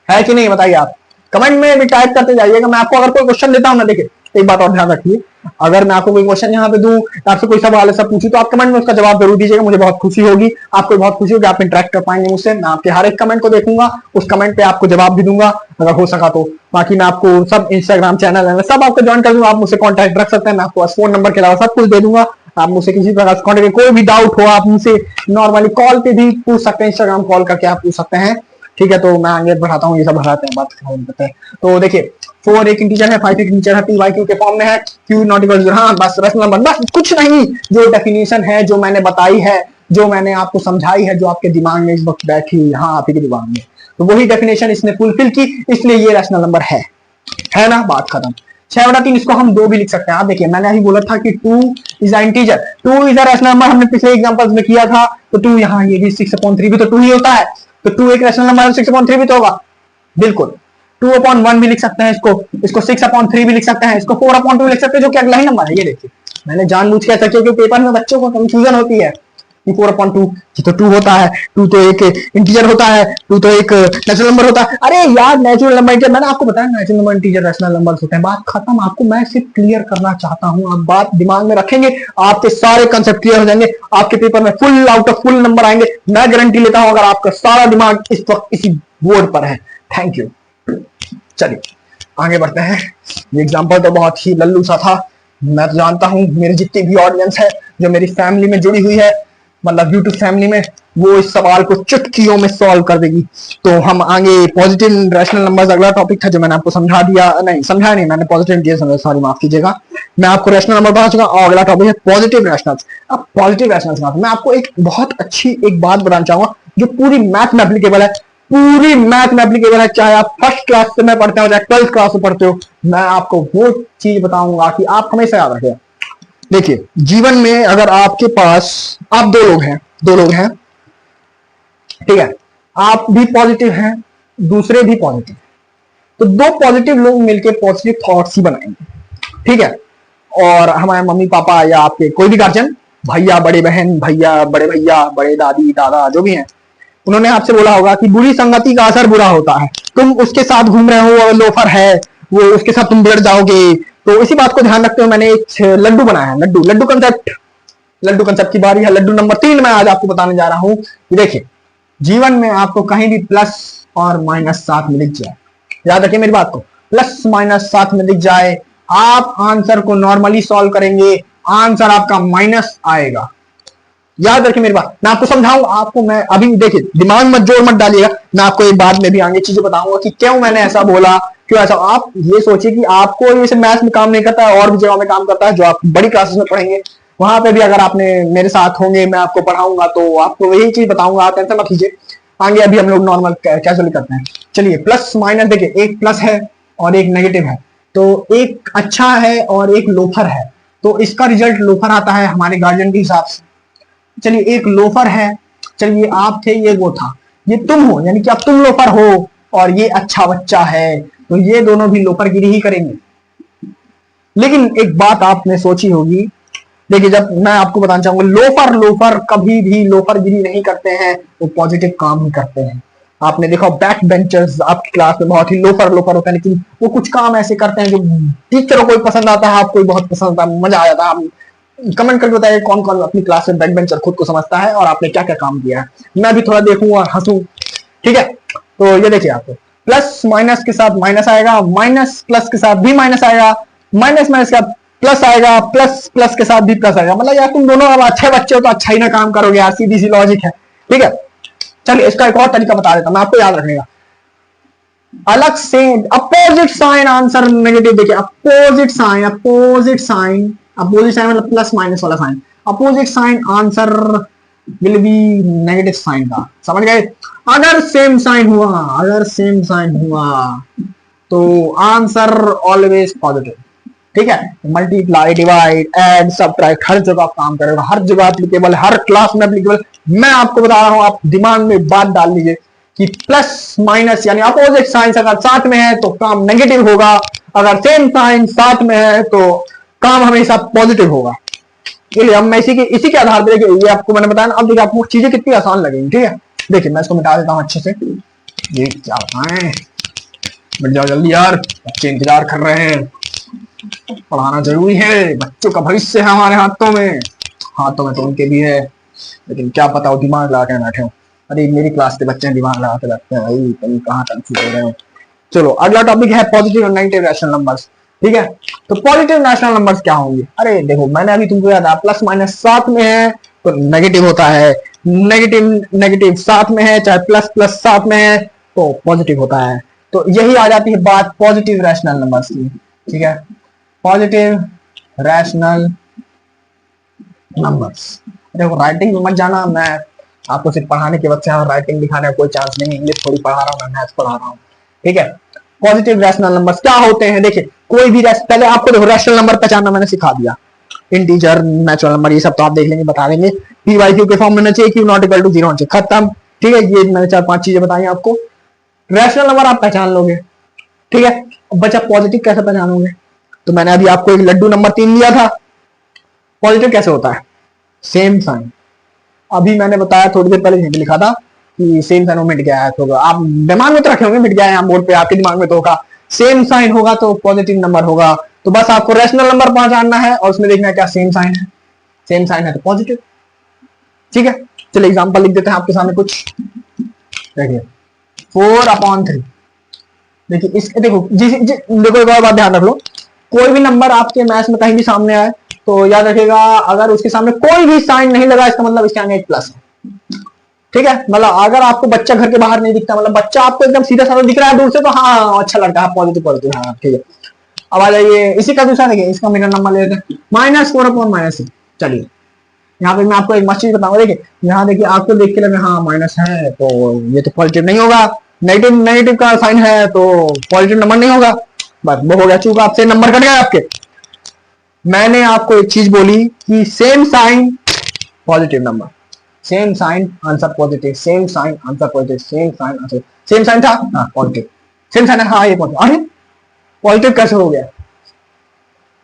A: है कि नहीं बताइए आप, कमेंट में भी टाइप करते जाइएगा। मैं आपको अगर कोई क्वेश्चन देता हूँ ना, देखिए एक बात और ध्यान रखिए, अगर मैं आपको कोई क्वेश्चन यहाँ पे दूं, आपसे कोई सवाल है सब पूछूं, तो आप कमेंट में उसका जवाब जरूर दीजिएगा, मुझे बहुत खुशी होगी, आपको बहुत खुशी होगी, आप इंटरेक्ट कर पाएंगे मुझसे, मैं आपके हर एक कमेंट को देखूंगा, उस कमेंट पे आपको जवाब भी दूंगा अगर हो सका तो। बाकी मैं आपको सब इंस्टाग्राम चैनल है सब आपको ज्वाइन कर दूंगा, आप मुझसे कॉन्टैक्ट रख सकते हैं, मैं आपको फोन नंबर के अलावा सब कुछ दे दूंगा, आप मुझसे किसी प्रकार से कॉन्टेक्ट, कोई भी डाउट हो आप मुझसे नॉर्मली कॉल पे भी पूछ सकते हैं, इंस्टाग्राम कॉल करके आप पूछ सकते हैं, ठीक है। तो मैं आगे बढ़ाता हूँ, ये सब बढ़ाते हैं, बात करते हैं। तो देखिए 4 एक इंटीजर है, 5 एक इंटीजर है, p y q के फॉर्म में है, q नॉट इक्वल 0, हाँ बस रैशनल नंबर, बस कुछ नहीं, जो डेफिनेशन है जो मैंने बताई है, जो मैंने आपको समझाई है, जो आपके दिमाग में इस वक्त बैठी हुई, हाँ आप ही के दिमाग में, तो वही डेफिनेशन इसने फुलफिल की, इसलिए ये रैशनल नंबर है ना, बात खत्म। 6/3 इसको हम 2 भी लिख सकते हैं। आप देखिए मैंने अभी बोला था कि 2 is integer, 2 is a rational number, हमने पिछले एग्जांपल्स में किया था, तो 2 यहाँ ये भी 6/3 भी तो 2 ही होता है, तो 2 एक रैशनल नंबर 6/3 भी तो होगा, बिल्कुल। 2/1 भी लिख सकते हैं, इसको 6/3 भी लिख सकते हैं, इसको 4/2 लिख सकते हैं, जो कि अगला ही नंबर है। ये देखिए मैंने जानबूझ के ऐसा किया क्योंकि पेपर में बच्चों को कंफ्यूजन होती है कि 4/2 ये तो 2 होता है, 2 तो एक इंटीजर होता है, 2 तो एक नेचुरल नंबर होता है। अरे यार नेचुरल नंबर इंटीजर, मैंने आपको बताया natural number integer rational numbers होते हैं, बात खत्म। आपको मैं सिर्फ क्लियर करना चाहता हूं, आप बात दिमाग में रखेंगे, आपके सारे कंसेप्ट क्लियर हो जाएंगे, आपके पेपर में full out of full number आएंगे, मैं गारंटी लेता हूं, अगर आपका सारा दिमाग इस वक्त इसी बोर्ड पर है। Thank you. चलिए आगे बढ़ते हैं। ये एग्जाम्पल तो बहुत ही लल्लू सा था, मैं तो जानता हूं मेरी जितनी भी ऑडियंस है जो मेरी फैमिली में जुड़ी हुई है, मतलब यूट्यूब फैमिली में, वो इस सवाल को चुटकियों में सॉल्व कर देगी। तो हम आगे पॉजिटिव रैशनल नंबर्स, अगला टॉपिक था जो मैंने आपको समझा दिया, नहीं समझा नहीं, मैंने पॉजिटिव दिया, सॉरी माफ कीजिएगा, मैं आपको रैशनल नंबर बता चुका, और अगला टॉपिक है पॉजिटिव रैशनल्स। अब पॉजिटिव रैशनल्स मैं आपको एक बहुत अच्छी एक बात बताना चाहूंगा जो पूरी मैथ में एप्लीकेबल है, पूरी मैथ में एप्लीकेबल है, चाहे आप फर्स्ट क्लास से में पढ़ते हो चाहे 12th क्लास से पढ़ते हो, मैं आपको वो चीज बताऊंगा कि आप हमेशा याद रखें। देखिए जीवन में अगर आपके पास, आप दो लोग हैं, ठीक है, आप भी पॉजिटिव हैं, दूसरे भी पॉजिटिव, तो 2 पॉजिटिव लोग मिलकर पॉजिटिव थॉट्स ही बनाएंगे, ठीक है। और हमारे मम्मी पापा या आपके कोई भी गार्जियन, भैया बड़े बहन, भैया बड़े भैया, बड़े दादी दादा जो भी हैं, उन्होंने आपसे बोला होगा कि बुरी संगति का असर बुरा होता है, तुम उसके साथ घूम रहे हो, लोफर है वो, उसके साथ तुम बिगड़ जाओगे। तो इसी बात को ध्यान रखते हुए मैंने एक लड्डू बनाया है, लड्डू कंसेप्ट की बारी है। लड्डू नंबर 3 मैं आज आपको बताने जा रहा हूं कि देखिए जीवन में आपको कहीं भी प्लस और माइनस साथ में दिख जाए, याद रखिए मेरी बात को, प्लस माइनस साथ में दिख जाए, आप आंसर को नॉर्मली सॉल्व करेंगे, आंसर आपका माइनस आएगा। याद रखिए मेरी बात, मैं आपको समझाऊंगा, आपको मैं अभी देखिए दिमाग में जोर मत डालिएगा, मैं आपको एक बाद में भी आगे चीजें बताऊंगा कि क्यों मैंने ऐसा बोला, क्यों ऐसा। आप ये सोचिए कि आपको ये सिर्फ मैथ्स में काम नहीं करता है, और भी जगह में काम करता है, जो आप बड़ी क्लासेस में पढ़ेंगे वहां पे भी अगर आपने मेरे साथ होंगे, मैं आपको पढ़ाऊंगा तो आपको यही चीज बताऊंगा, आप टेंशन मत लीजिए। आगे अभी हम लोग नॉर्मल कैजुअली करते हैं। चलिए प्लस माइनस, देखिए एक प्लस है और एक नेगेटिव है, तो एक अच्छा है और एक लोफर है, तो इसका रिजल्ट लोफर आता है हमारे गार्जियन के हिसाब से। चलिए एक लोफर है, चलिए आप थे, ये वो था, ये तुम हो, यानी कि अब तुम लोफर हो और ये अच्छा बच्चा है, तो ये दोनों भी लोफरगिरी ही करेंगे। लेकिन एक बात आपने सोची होगी, देखिए जब मैं आपको बताना चाहूंगा, लोफर कभी भी लोफरगिरी नहीं करते हैं, वो पॉजिटिव काम ही करते हैं। आपने देखा बैक बेंचर्स आपकी क्लास में बहुत ही लोफर होते हैं, लेकिन वो कुछ काम ऐसे करते हैं जो टीचरों को पसंद आता है, आपको बहुत पसंद आता है, मजा आ जाता है। कमेंट करके बताइए कौन कौन अपनी क्लास में बैक बेंचर खुद को समझता है और आपने क्या क्या काम किया है, मैं भी थोड़ा देखूं और हंसूं, ठीक है। तो ये देखिए आपको प्लस माइनस के साथ माइनस आएगा, माइनस प्लस के साथ भी माइनस आएगा, माइनस माइनस का प्लस आएगा, प्लस प्लस के साथ भी प्लस आएगा। मतलब यार तुम दोनों अब अच्छे बच्चे हो तो अच्छा ही ना काम करोगे यार, सीधी सी लॉजिक है, ठीक है। चलिए इसका एक और तरीका बता देता हूं मैं आपको, याद रखने का। अलग से अपोजिट साइन आंसर नेगेटिव, देखिए अपोजिट साइन मतलब प्लस माइनस वाला sign, opposite sign answer will be negative sign का, समझ गए। अगर सेम साइन हुआ तो आंसर ऑलवेज पॉजिटिव, ठीक है। मल्टीप्लाई, डिवाइड, ऐड, सबट्रैक्ट हर जगह काम करेगा, हर जगह एप्लीकेबल, हर क्लास में एप्लीकेबल। मैं आपको बता रहा हूं, आप दिमाग में बात डाल लीजिए कि प्लस माइनस यानी अपोजिट साइंस अगर साथ में है तो काम नेगेटिव होगा, अगर सेम साइन साथ में है तो काम हमेशा पॉजिटिव होगा। चलिए हम इसी के आधार पर देखिए, ये आपको मैंने बताया ना, अब देखिए आपको चीजें कितनी आसान लगेंगी, ठीक है। देखिए मैं इसको मिटा देता हूं अच्छे से, ये क्या बताएं, मिट जाओ जल्दी यार, बच्चे इंतजार कर रहे हैं। पढ़ाना जरूरी है, बच्चों का भविष्य है हमारे हाथों में। हाथों में तो उनके भी है, लेकिन क्या पता वो दिमाग लगा के बैठे हो। अरे मेरी क्लास के बच्चे दिमाग लगा के बैठते हैं भाई, तुम कहाँ कंफ्यूज हो रहे हो। चलो अगला टॉपिक है पॉजिटिव और नेगेटिव रैशनल नंबर्स। ठीक है, तो पॉजिटिव रैशनल नंबर्स क्या होंगे? अरे देखो मैंने अभी तुमको याद है, प्लस माइनस साथ में है तो नेगेटिव होता है, नेगेटिव नेगेटिव साथ में है, चाहे प्लस प्लस साथ में है तो पॉजिटिव होता है। तो यही आ जाती है बात पॉजिटिव रैशनल नंबर्स की। ठीक है, पॉजिटिव रैशनल नंबर्स। देखो राइटिंग में मत जाना, मैं आपको सिर्फ पढ़ाने के वक्त से राइटिंग दिखाने का कोई चांस नहीं, इंग्लिश थोड़ी पढ़ा रहा हूँ, मैं मैथ्स पढ़ा रहा हूँ। ठीक है, पॉजिटिव रैशनल नंबर्स क्या होते हैं? देखिए कोई भी पहले आपको देखो रैशनल नंबर पहचानना मैंने सिखा दिया, इंटीजर नेचुरल नंबर ये सब तो आप देख लेंगे, बता देंगे। पी वाई क्यू के फॉर्म में होना चाहिए, क्यू नॉट इक्वल टू 0 होना चाहिए, खत्म। ठीक है, ये मैंने 4-5 चीजें बताई आपको। रैशनल नंबर आप पहचान लोगे। ठीक है, अब बचा पॉजिटिव कैसे पहचानोगे? तो मैंने अभी आपको एक लड्डू नंबर 3 लिया था, पॉजिटिव कैसे होता है? Same sign. अभी मैंने बताया थोड़ी देर पहले हिंट लिखा था कि सेम साइन मिट गया है, तो आप दिमाग में तो रखे होंगे मिट गया है, यहाँ बोर्ड पे आपके दिमाग में तो होगा सेम साइन होगा तो पॉजिटिव नंबर होगा। तो बस आपको रैशनल नंबर पहचानना है और उसमें देखना है क्या सेम साइन है, सेम साइन है तो पॉजिटिव। ठीक है, चलिए एग्जांपल लिख देते हैं आपके सामने कुछ। देखिए 4/3। देखिए इस देखो देखो एक और बात ध्यान रख लो, कोई भी नंबर आपके मैथ्स में कहीं भी सामने आए तो याद रखिएगा अगर उसके सामने कोई भी साइन नहीं लगा इसका मतलब इसके आगे एक प्लस है। ठीक है, मतलब अगर आपको बच्चा घर के बाहर नहीं दिखता, मतलब बच्चा आपको एकदम सीधा साधा दिख रहा है दूर से तो हाँ अच्छा लड़का है, पॉजिटिव पॉजिटिव, हाँ ठीक है। अब आ जाइए इसी का दूसरा, देखिए इसका मेरा नंबर ले लेते हैं -4/-6। चलिए यहाँ पे मैं आपको एक मस्त चीज बताऊंगा। देखिए यहाँ देखिए आपको देख के लगे हाँ माइनस है तो ये तो पॉजिटिव नहीं होगा, नेगेटिव नेगेटिव का साइन है तो पॉजिटिव नंबर नहीं होगा। बस वो हो गया, चूक आपसे नंबर कट गया आपके। मैंने आपको एक चीज बोली कि same sign positive number, same sign answer positive, same sign answer positive, same sign answer, same sign था हाँ पॉजिटिव, सेम साइन है हाँ ये पॉजिटिव। अरे पॉजिटिव कैसे हो गया?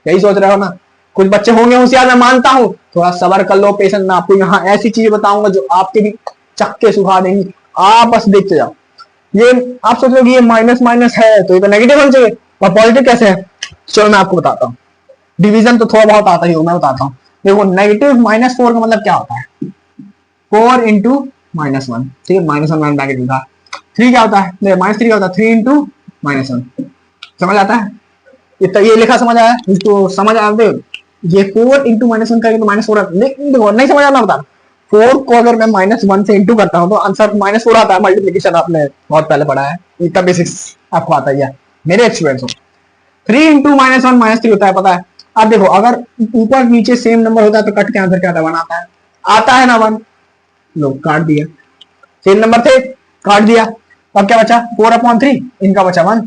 A: यही सोच रहे हो ना। कुछ बच्चे होंगे होशियार, मैं मानता हूं, थोड़ा सबर कर लो, पेशेंस। मैं आपको यहाँ ऐसी चीजें बताऊंगा जो आपके भी चक्के सुखा देंगी, आप बस देखते जाओ। ये आप सोच रहे हो कि ये माइनस माइनस है तो ये तो नेगेटिव होना चाहिए, और पॉजिटिव कैसे है? चलो मैं आपको बताता हूँ, डिवीजन तो थोड़ा बहुत आता ही हो, मैं बताता हूँ। देखो नेगेटिव -4 का मतलब क्या होता है? 4 इंटू -1। ठीक है, -1 ब्रैकेट था। 3 क्या होता है? -3 क्या होता है? 3 इंटू -1। समझ आता है? ये लिखा समझ आया? इसको समझ आते? ये 4 इंटू -1 करेंगे तो -4 देखो नहीं समझ आना, बता 4 को अगर मैं -1 से इंटू करता हूँ तो आंसर -4 आता है। मल्टीप्लीकेशन आपने बहुत पहले पढ़ा है, इतना बेसिक्स आपको आता ही है, मेरे एक्सपीरियंस हो। 3 इंटू -1 -3 होता है, पता है। अब देखो अगर ऊपर नीचे सेम नंबर होता है तो कट के आंसर क्या आता है? 1 आता है ना 1। लो काट दिया, सेम नंबर थे काट दिया, अब क्या बचा? 4/3, इनका बचा 1।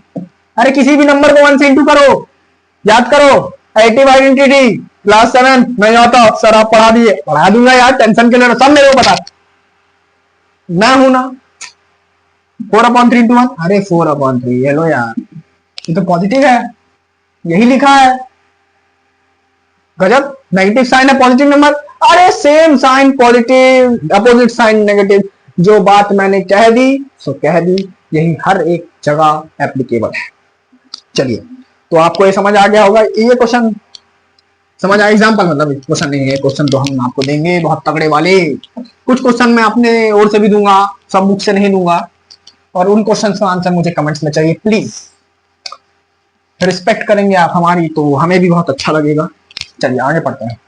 A: अरे किसी भी नंबर को 1 से इंटू करो, याद करो 80 आइडेंटिटी +7। मैं आता सर आप पढ़ा दिए, पढ़ा दूंगा यार, टेंशन के लिए सब मेरे को पता, मैं हूं ना। 4/3 इंटू 1, अरे 4/3, हेलो यार ये तो पॉजिटिव है, यही लिखा है। गजब, नेगेटिव साइन है पॉजिटिव नंबर। अरे same sign positive, opposite sign negative. जो बात मैंने कह दी सो कह दी, यही हर एक जगह एप्लीकेबल है। चलिए तो आपको ये समझ आ गया होगा, ये क्वेश्चन समझ आया। एग्जाम्पल मतलब क्वेश्चन नहीं है, क्वेश्चन तो हम आपको देंगे बहुत तगड़े वाले। कुछ क्वेश्चन मैं अपने ओर से भी दूंगा, सब बुक से नहीं दूंगा, और उन क्वेश्चन का आंसर मुझे कमेंट्स में चाहिए प्लीज। रिस्पेक्ट करेंगे आप हमारी तो हमें भी बहुत अच्छा लगेगा। चलिए आगे पढ़ते हैं।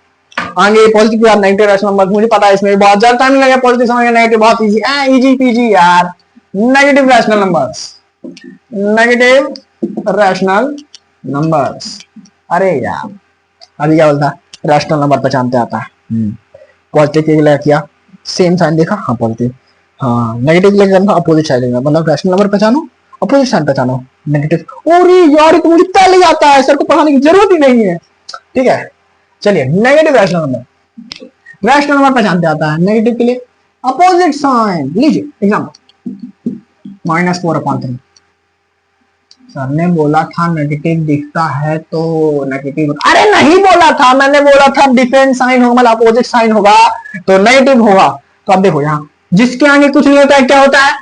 A: आगे पॉजिटिव यार नेगेटिव रैशनल नंबर, मुझे पता है इसमें बहुत ज्यादा टाइम लगेगा, पॉजिटिव समझ नेगेटिव बहुत इजी है, इजी पीजी यार। Negative rational numbers, negative rational numbers. अरे यार अभी क्या बोलता है? रैशनल नंबर पहचानते आता है। पॉजिटिव के लिए किया, सेम साइन देखा हाँ पॉजिटिव, हाँ नेगेटिव के लिए करना अपोजिट साइन लेना, मतलब रैशनल नंबर पहचानो अपोजिट साइन पहचानो नेगेटिव। अरे यार तो मुझे पहले ही आता है, सर को पढ़ाने की जरूरत ही नहीं है। ठीक है चलिए negative rational number, rational number पहचानते आता है, नेगेटिव के लिए अपोजिट साइन। लीजिए एग्जाम्पल -4/3। सर ने बोला था नेगेटिव दिखता है तो नेगेटिव, अरे नहीं बोला था, मैंने बोला था डिफरेंट साइन होगा मतलब अपोजिट साइन होगा तो नेगेटिव होगा। तो अब देखो यहाँ जिसके आगे कुछ नहीं होता है क्या होता है?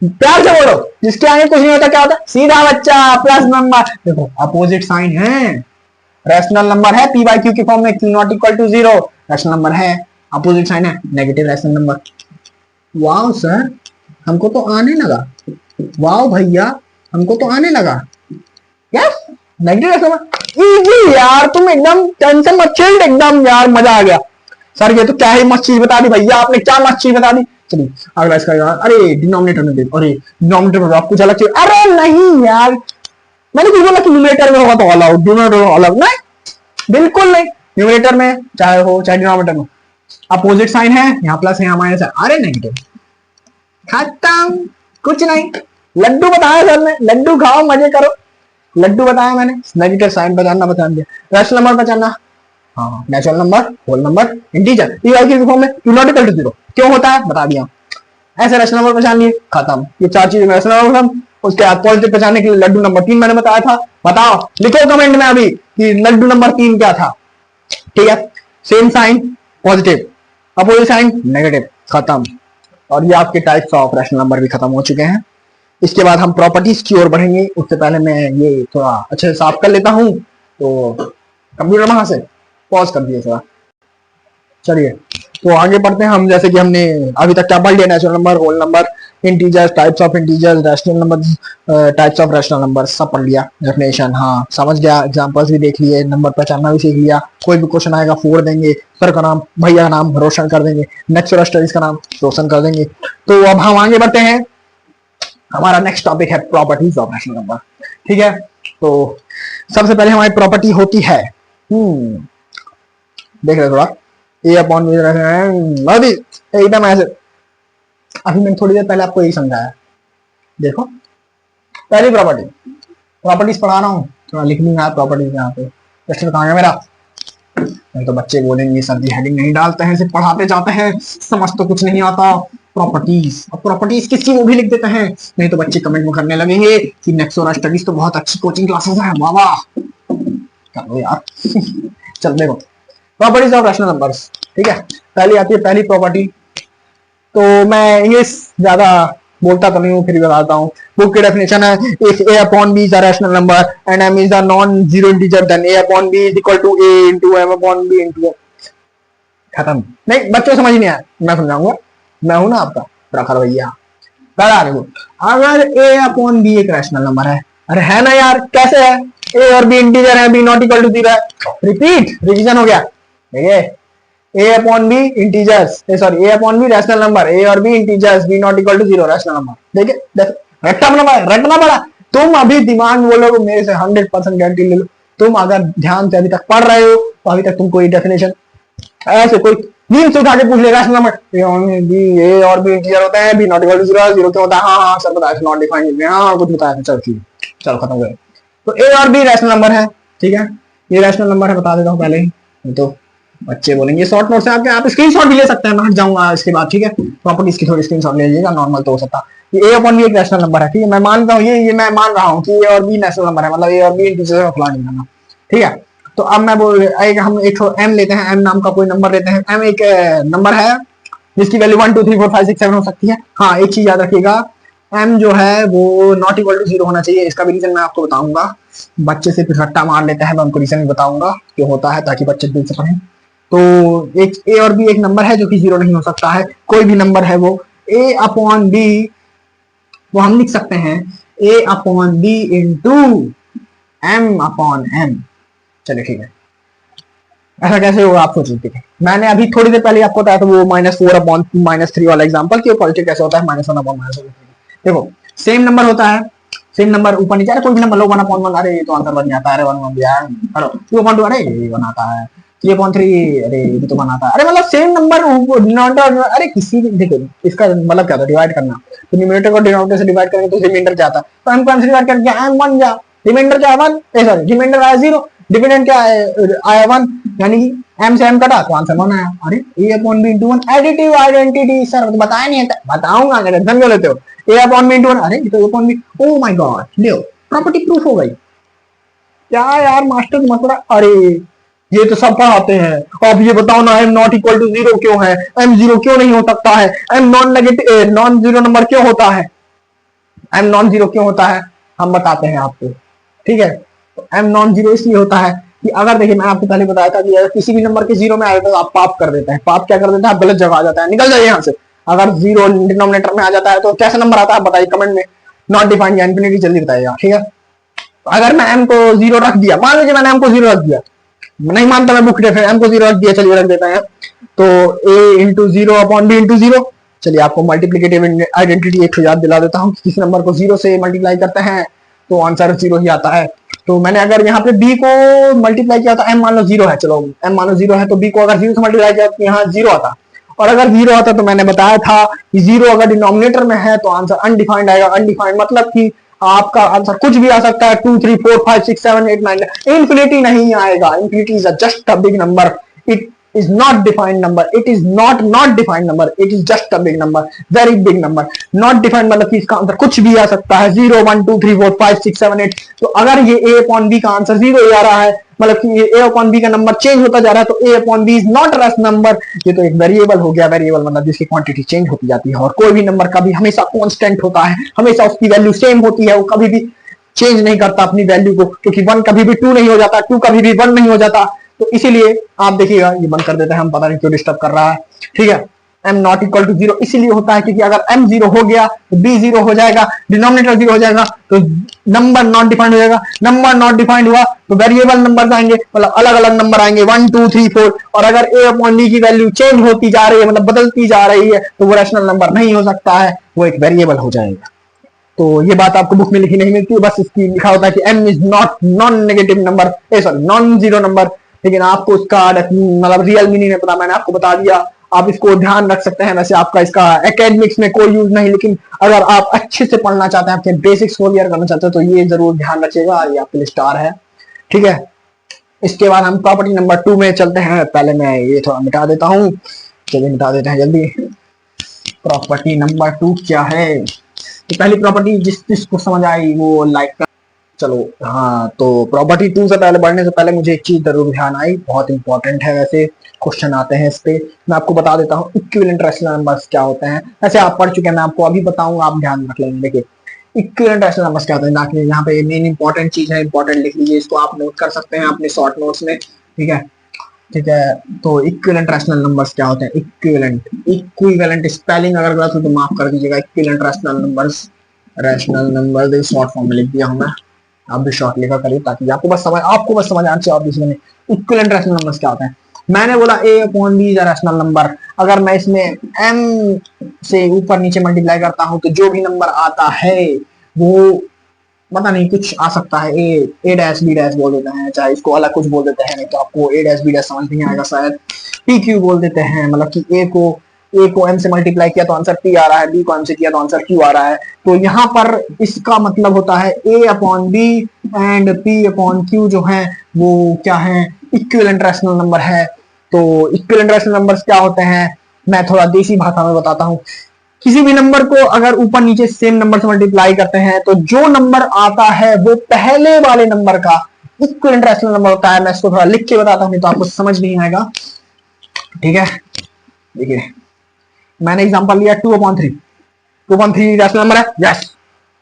A: प्यार से बोलो, जिसके आगे कुछ नहीं होता क्या होता है? सीधा बच्चा प्लस नंबर। देखो अपोजिट साइन है रैशनल नंबर है पी बाई क्यू के फॉर्म में, Q not equal to 0 rational number है, अपोजिट साइन है negative rational number. Wow sir, हमको तो आने लगा, वाओ भैया हमको तो आने लगा। Yes, negative rational number, easy यार, तुम एकदम टेंशन मत चिल्ड, एकदम यार मजा आ गया। सर ये तो क्या ही मस्त चीज बता दी भैया आपने, क्या मस्त चीज बता दी। चलिए अगला इसका यार, अरे डिनोमिनेटर में देखो, अरे डिनोमिनेटर में कुछ अलग चीज, अरे नहीं यार, मैंने कुछ बोला कि न्यूमरेटर में होगा तो अलग, डिनोमिनेटर अलग नहीं, बिल्कुल नहीं, न्यूमरेटर में चाहे हो चाहे डिनोमिनेटर में अपोजिट साइन है, यहाँ प्लस है यहाँ माइनस है, अरे नेगेटिव, खत्म, कुछ नहीं। लड्डू बताया सर ने, लड्डू खाओ मजे करो, लड्डू बताया मैंने, नेगेटिव साइन पहचानना बता दिया, रैशनल नंबर पहचानना, हाँ natural number, whole number, integer, के फॉर्म में क्यू नॉट इक्वल टू 0 क्यों होता है बता दिया, ऐसे रैशनल नंबर पहचान लिए, खत्म। ये चार चीजें रैशनल नंबर, उसके बाद पॉजिटिव पहचानने के लिए लड्डू नंबर 3 मैंने बताया था, बताओ लिखो कमेंट में अभी कि लड्डू नंबर 3 क्या था, ठीक है। Same sign positive, opposite sign negative, खत्म। और ये आपके टाइप्स ऑफ रैशनल नंबर भी खत्म हो चुके हैं। इसके बाद हम प्रॉपर्टीज की ओर बढ़ेंगे, उससे पहले मैं ये थोड़ा अच्छे से साफ कर लेता हूँ। तो कंप्यूटर वहां से पॉज कर दिए थोड़ा, चलिए तो आगे बढ़ते हैं हम। जैसे कि हमने अभी तक क्या पढ़ लिया, natural number, whole number, integers, types of integers, rational number, types of rational number, सब पढ़ लिया। डेफिनेशन हाँ समझ गया, एग्जांपल्स भी देख लिए, नंबर पहचानना भी सीख लिया। कोई भी क्वेश्चन आएगा फोड़ देंगे, सर का नाम भैया का नाम रोशन कर देंगे, नेक्स्ट स्टडीज का नाम रोशन कर देंगे। तो अब हम आगे बढ़ते हैं, हमारा नेक्स्ट टॉपिक है प्रॉपर्टीज ऑफ रैशनल नंबर, ठीक है। तो सबसे पहले हमारी प्रॉपर्टी होती है, देख रहे थोड़ा, ए अपॉन बी एकदम ऐसे, अभी मैंने थोड़ी देर पहले आपको यही समझाया। देखो पहली प्रॉपर्टी, प्रॉपर्टीज पढ़ा रहा हूँ, थोड़ा लिख लूंगा प्रॉपर्टीज यहाँ पे, क्वेश्चन कहाँ है मेरा, नहीं तो बच्चे बोलेंगे सर जी हेडिंग नहीं डालते हैं, सिर्फ पढ़ाते जाते हैं, समझ तो कुछ नहीं आता। प्रॉपर्टीज, और प्रॉपर्टीज किसकी वो भी लिख देते हैं, नहीं तो बच्चे कमेंट में करने लगेंगे कि नेक्सोरा स्टडीज तो बहुत अच्छी कोचिंग क्लासेस है, वाह कर लो यार। चल देखो प्रॉपर्टीज ऑफ रैशनल नंबर्स, ठीक है। पहली आती है पहली प्रॉपर्टी, तो मैं इंग्लिश ज्यादा बोलता तो नहीं हूँ, फिर भी बताता हूँ। बुक की डेफिनेशन है, if a upon b is a rational number and m is a non-zero integer then a upon b is equal to a into m upon b into खत्म। नहीं बच्चों समझ नहीं आया, मैं समझाऊंगा, मैं हूं ना आपका प्रखर भैया। बता देखो, अगर a अपॉन b एक रैशनल नंबर है, अरे है ना यार, कैसे है, a और b इंटीजर है, b नॉट इक्वल टू 0 है, रिपीट रिवीजन हो गया, देखिए a upon b integers, sorry a upon b rational number, a और b integers, b not equal to 0 rational number, देखिए रटना पड़ा। तुम अभी दिमाग में बोलोगे मेरे से 100% गारंटी ले लो, तुम अगर ध्यान से अभी तक पढ़ रहे हो तो अभी तक तुमको ये डेफिनेशन ऐसे कोई नींद से उठा के पूछ ले, रैशनल नंबर ए और बी इंटीजर होते हैं, बी नॉट इक्वल टू 0 0 क्यों होता है, हाँ सर बताया, नॉट डिफाइंड, हाँ कुछ बताया, चलो ठीक, चलो खत्म हो गया। तो ए और बी रैशनल नंबर है, ठीक है, ये रैशनल नंबर है, बता देता हूँ पहले ही, तो बच्चे बोलेंगे शॉर्ट नोट से आपके, आप स्क्रीनशॉट भी ले सकते हैं, मैं हट जाऊंगा इसके बाद, ठीक है। प्रॉपर्टीज की थोड़ी स्क्रीनशॉट ले लीजिएगा, नॉर्मल तो हो सकता है। ये ए अपॉन बी एक रैशनल नंबर है, ठीक है, मैं मानता हूँ ये मैं मान रहा हूँ कि ए और बी रैशनल नंबर है, मतलब ए और बी इंटीजर में फला नहीं करना, ठीक है। तो अब मैं हम एक एम लेते हैं, एम नाम का कोई नंबर लेते हैं, एम एक नंबर है जिसकी वैल्यू 1 2 3 4 5 6 7 हो सकती है। हाँ एक चीज याद रखिएगा, एम जो है वो नॉट इक्वल टू 0 होना चाहिए, इसका भी रीजन मैं आपको बताऊंगा। बच्चे से फिर रट्टा मार लेता है, मैं उनको रीजन भी बताऊंगा क्यों होता है, ताकि बच्चे दिल से पढ़ें। तो एक ए और बी एक नंबर है जो कि 0 नहीं हो सकता है, कोई भी नंबर है वो, ए अपॉन बी वो हम लिख सकते हैं A upon B into M upon M. चलिए ठीक है, ऐसा कैसे होगा आप सोच लीजिए। मैंने अभी थोड़ी देर पहले आपको बताया था वो -4 अपॉन -3 वाला एग्जांपल कि पॉजिटिव कैसे होता है, -1 अपॉन -3। देखो सेम नंबर होता है, सेम नंबर ऊपर नीचे, अरे कोई भी नंबर लो 1 अपॉन 1, अरे ये तो आंसर बन जाता है, अरे 1 1 यार, हेलो 2 अपॉन 2, अरे ये बनाता है, 3 अपॉन 3, अरे ये तो बनाता है, अरे मतलब सेम नंबर डिनोमिनेटर, अरे किसी देखो इसका मतलब क्या था, डिवाइड करना, तो न्यूमरेटर को डिनोमिनेटर से डिवाइड करेंगे तो रिमाइंडर क्या आता है, तो हम कौन से डिवाइड करके m 1 जा, रिमाइंडर क्या 1, सॉरी रिमाइंडर आया 0, डिविडेंड क्या आया 1, यानी कि m से m कटा तो आंसर 1 आया। अरे a upon b into 1 additive identity, sir बताया नहीं है, बताऊंगा अगर टेंशन क्यों लेते हो, a अपॉन b इंटू 1, अरे ये तो a upon b, oh my God low property proof हो गई। क्या यार मास्टर मसला, अरे ये तो सब पढ़ाते हैं, अब ये बताओ ना m नॉट इक्वल टू 0 क्यों है, m 0 क्यों नहीं हो सकता है, m non negative non zero number क्यों होता है, m नॉन जीरो क्यों होता है, हम बताते हैं आपको, ठीक है। m नॉन जीरो इसलिए होता है कि अगर देखिए मैंने आपको पहले बताया था कि अगर किसी भी नंबर के जीरो में आ जाता है तो आप पाप कर देते हैं। पाप क्या कर देते हैं, आप गलत जगह आ जाता है, निकल जाइए यहाँ से। अगर जीरो डिनोमिनेटर में आ जाता है तो कैसा नंबर आता है बताइए कमेंट में, नॉट डिफाइंड या इन्फिनिटी, जल्दी बताइएगा, ठीक है। अगर मैं एम को जीरो रख दिया, मान लीजिए मैंने एम को जीरो रख दिया, नहीं मानता मैं बुक डेफिनेट, एम को जीरो रख दिया, चलिए रख देता है, तो A into zero upon B into zero. चलिए आपको मल्टीप्लीकेटिव आइडेंटिटी एक याद दिला देता हूँ, किसी नंबर को जीरो से मल्टीप्लाई करते हैं तो आंसर जीरो ही आता है। तो मैंने अगर यहाँ पे बी को मल्टीप्लाई किया था, एम मान लो जीरो है, चलो एम मान लो जीरो है, तो बी को अगर जीरो से मल्टीप्लाई किया तो यहाँ जीरो आता, और अगर जीरो आता तो मैंने बताया था कि जीरो अगर डिनोमिनेटर में है तो आंसर अनडिफाइंड आएगा। अनडिफाइंड मतलब कि आपका आंसर कुछ भी आ सकता है, 2 3 4 5 6 7 8 9, इंफिनिटी नहीं आएगा। Infinity is just a big number, it is not defined number, it is not defined number, it is just a big number, very big number। not defined मतलब कि इसका आंसर कुछ भी आ सकता है, 0 1 2 3 4 5 6 7 8। तो अगर ये a upon b का आंसर जीरो आ रहा है, मतलब कि ये a upon b का नंबर चेंज होता जा रहा है, तो a upon b is not race number. ये तो एक वेरिएबल हो गया, वेरिएबल मतलब जिसकी क्वांटिटी चेंज होती जाती है, और कोई भी नंबर कभी हमेशा कांस्टेंट होता है, हमेशा उसकी वैल्यू सेम होती है, वो कभी भी चेंज नहीं करता अपनी वैल्यू को, क्योंकि वन कभी भी टू नहीं हो जाता, टू कभी भी वन नहीं हो जाता। तो इसीलिए आप देखिएगा, ये बंद कर देते हैं हम, पता नहीं क्यों डिस्टर्ब कर रहा है, ठीक है। m not equal to zero इसीलिए होता है क्योंकि अगर m जीरो हो गया तो b जीरो हो जाएगा, डिनोमिनेटर जीरो हो जाएगा, तो नंबर नॉट डिफाइंड हो जाएगा। नंबर नॉट डिफाइंड हुआ तो वेरिएबल नंबर आएंगे, मतलब अलग अलग नंबर आएंगे 1 2 3 4, और अगर a अपॉन b की वैल्यू चेंज होती जा रही है, मतलब बदलती जा रही है, तो वो रैशनल नंबर नहीं हो सकता है, वो एक वेरिएबल हो जाएगा। तो ये बात आपको बुक में लिखी नहीं मिलती है, बस इसकी लिखा होता है कि m is not non negative number, sorry non zero number, लेकिन आपको इसका मतलब रियल मीनिंग नहीं पता, मैंने आपको बता दिया, आप इसको ध्यान रख सकते हैं। वैसे आपका इसका एकेडमिक्स में कोई यूज नहीं, लेकिन अगर आप अच्छे से पढ़ना चाहते हैं, आपके बेसिक्स को क्लियर करना चाहते हैं, तो ये जरूर ध्यान रखिएगा, ये आपके लिए स्टार है, ठीक है। इसके बाद हम प्रॉपर्टी नंबर 2 में चलते हैं। पहले मैं ये थोड़ा मिटा देता हूँ, चलिए मिटा देते हैं जल्दी। प्रॉपर्टी नंबर 2 क्या है, तो पहली प्रॉपर्टी जिसको समझ आई वो लाइक कर, चलो हाँ। तो प्रॉपर्टी 2 से पहले बढ़ने से पहले मुझे एक चीज जरूर ध्यान आई, बहुत इंपॉर्टेंट है, वैसे क्वेश्चन आते हैं इस पे, मैं आपको बता देता हूँ इक्विवेलेंट रैशनल नंबर्स क्या होते हैं। वैसे आप पढ़ चुके हैं, मैं आपको अभी बताऊंगा, आप ध्यान रख लेंगे। देखिए इक्विवेलेंट रैशनल नंबर्स क्या होते हैं, ताकि यहाँ पे मेन इंपॉर्टेंट चीज है, इंपॉर्टेंट लिख लीजिए, इसको आप नोट कर सकते हैं अपने शॉर्ट नोट्स में, ठीक है, ठीक है। तो इक्विवेलेंट रैशनल नंबर्स क्या होते हैं, इक्विवेलेंट स्पेलिंग अगर गलत हो तो माफ कर दीजिएगा। Equivalent rational number short form में लिख दिया हूं मैं, आप भी शॉर्ट लिखा करिए ताकि आपको बस समझ आना चाहिए। और दूसरे में इक्विवेलेंट रैशनल नंबर्स क्या होते हैं, मैंने बोला a upon b is a rational number, अगर मैं इसमें m से ऊपर नीचे मल्टीप्लाई करता हूं तो जो भी नंबर आता है वो पता नहीं कुछ आ सकता है, ए डैश बी डैश बोल देते हैं, चाहे इसको अलग कुछ बोल देते हैं, नहीं तो आपको ए डैश बी डैश समझ नहीं आएगा शायद। पी क्यू बोल देते हैं, मतलब कि ए को एम से मल्टीप्लाई किया तो आंसर पी आ रहा है, बी को एम से किया तो आंसर क्यू आ रहा है। तो यहाँ पर इसका मतलब होता है A upon B and P upon Q जो है वो क्या है, इक्विवेलेंट रैशनल नंबर है। तो इक्विवेलेंट रैशनल नंबर्स क्या होते हैं, मैं थोड़ा देसी भाषा में बताता हूँ। किसी भी नंबर को अगर ऊपर नीचे सेम नंबर से मल्टीप्लाई करते हैं तो जो नंबर आता है वो पहले वाले नंबर का इक्विवेलेंट रैशनल नंबर होता है। मैं इसको थोड़ा लिख के बताता हूं, नहीं तो आपको समझ नहीं आएगा, ठीक है। देखिए मैंने एग्जांपल लिया 2/3, 2/3 रैशनल नंबर है, यस,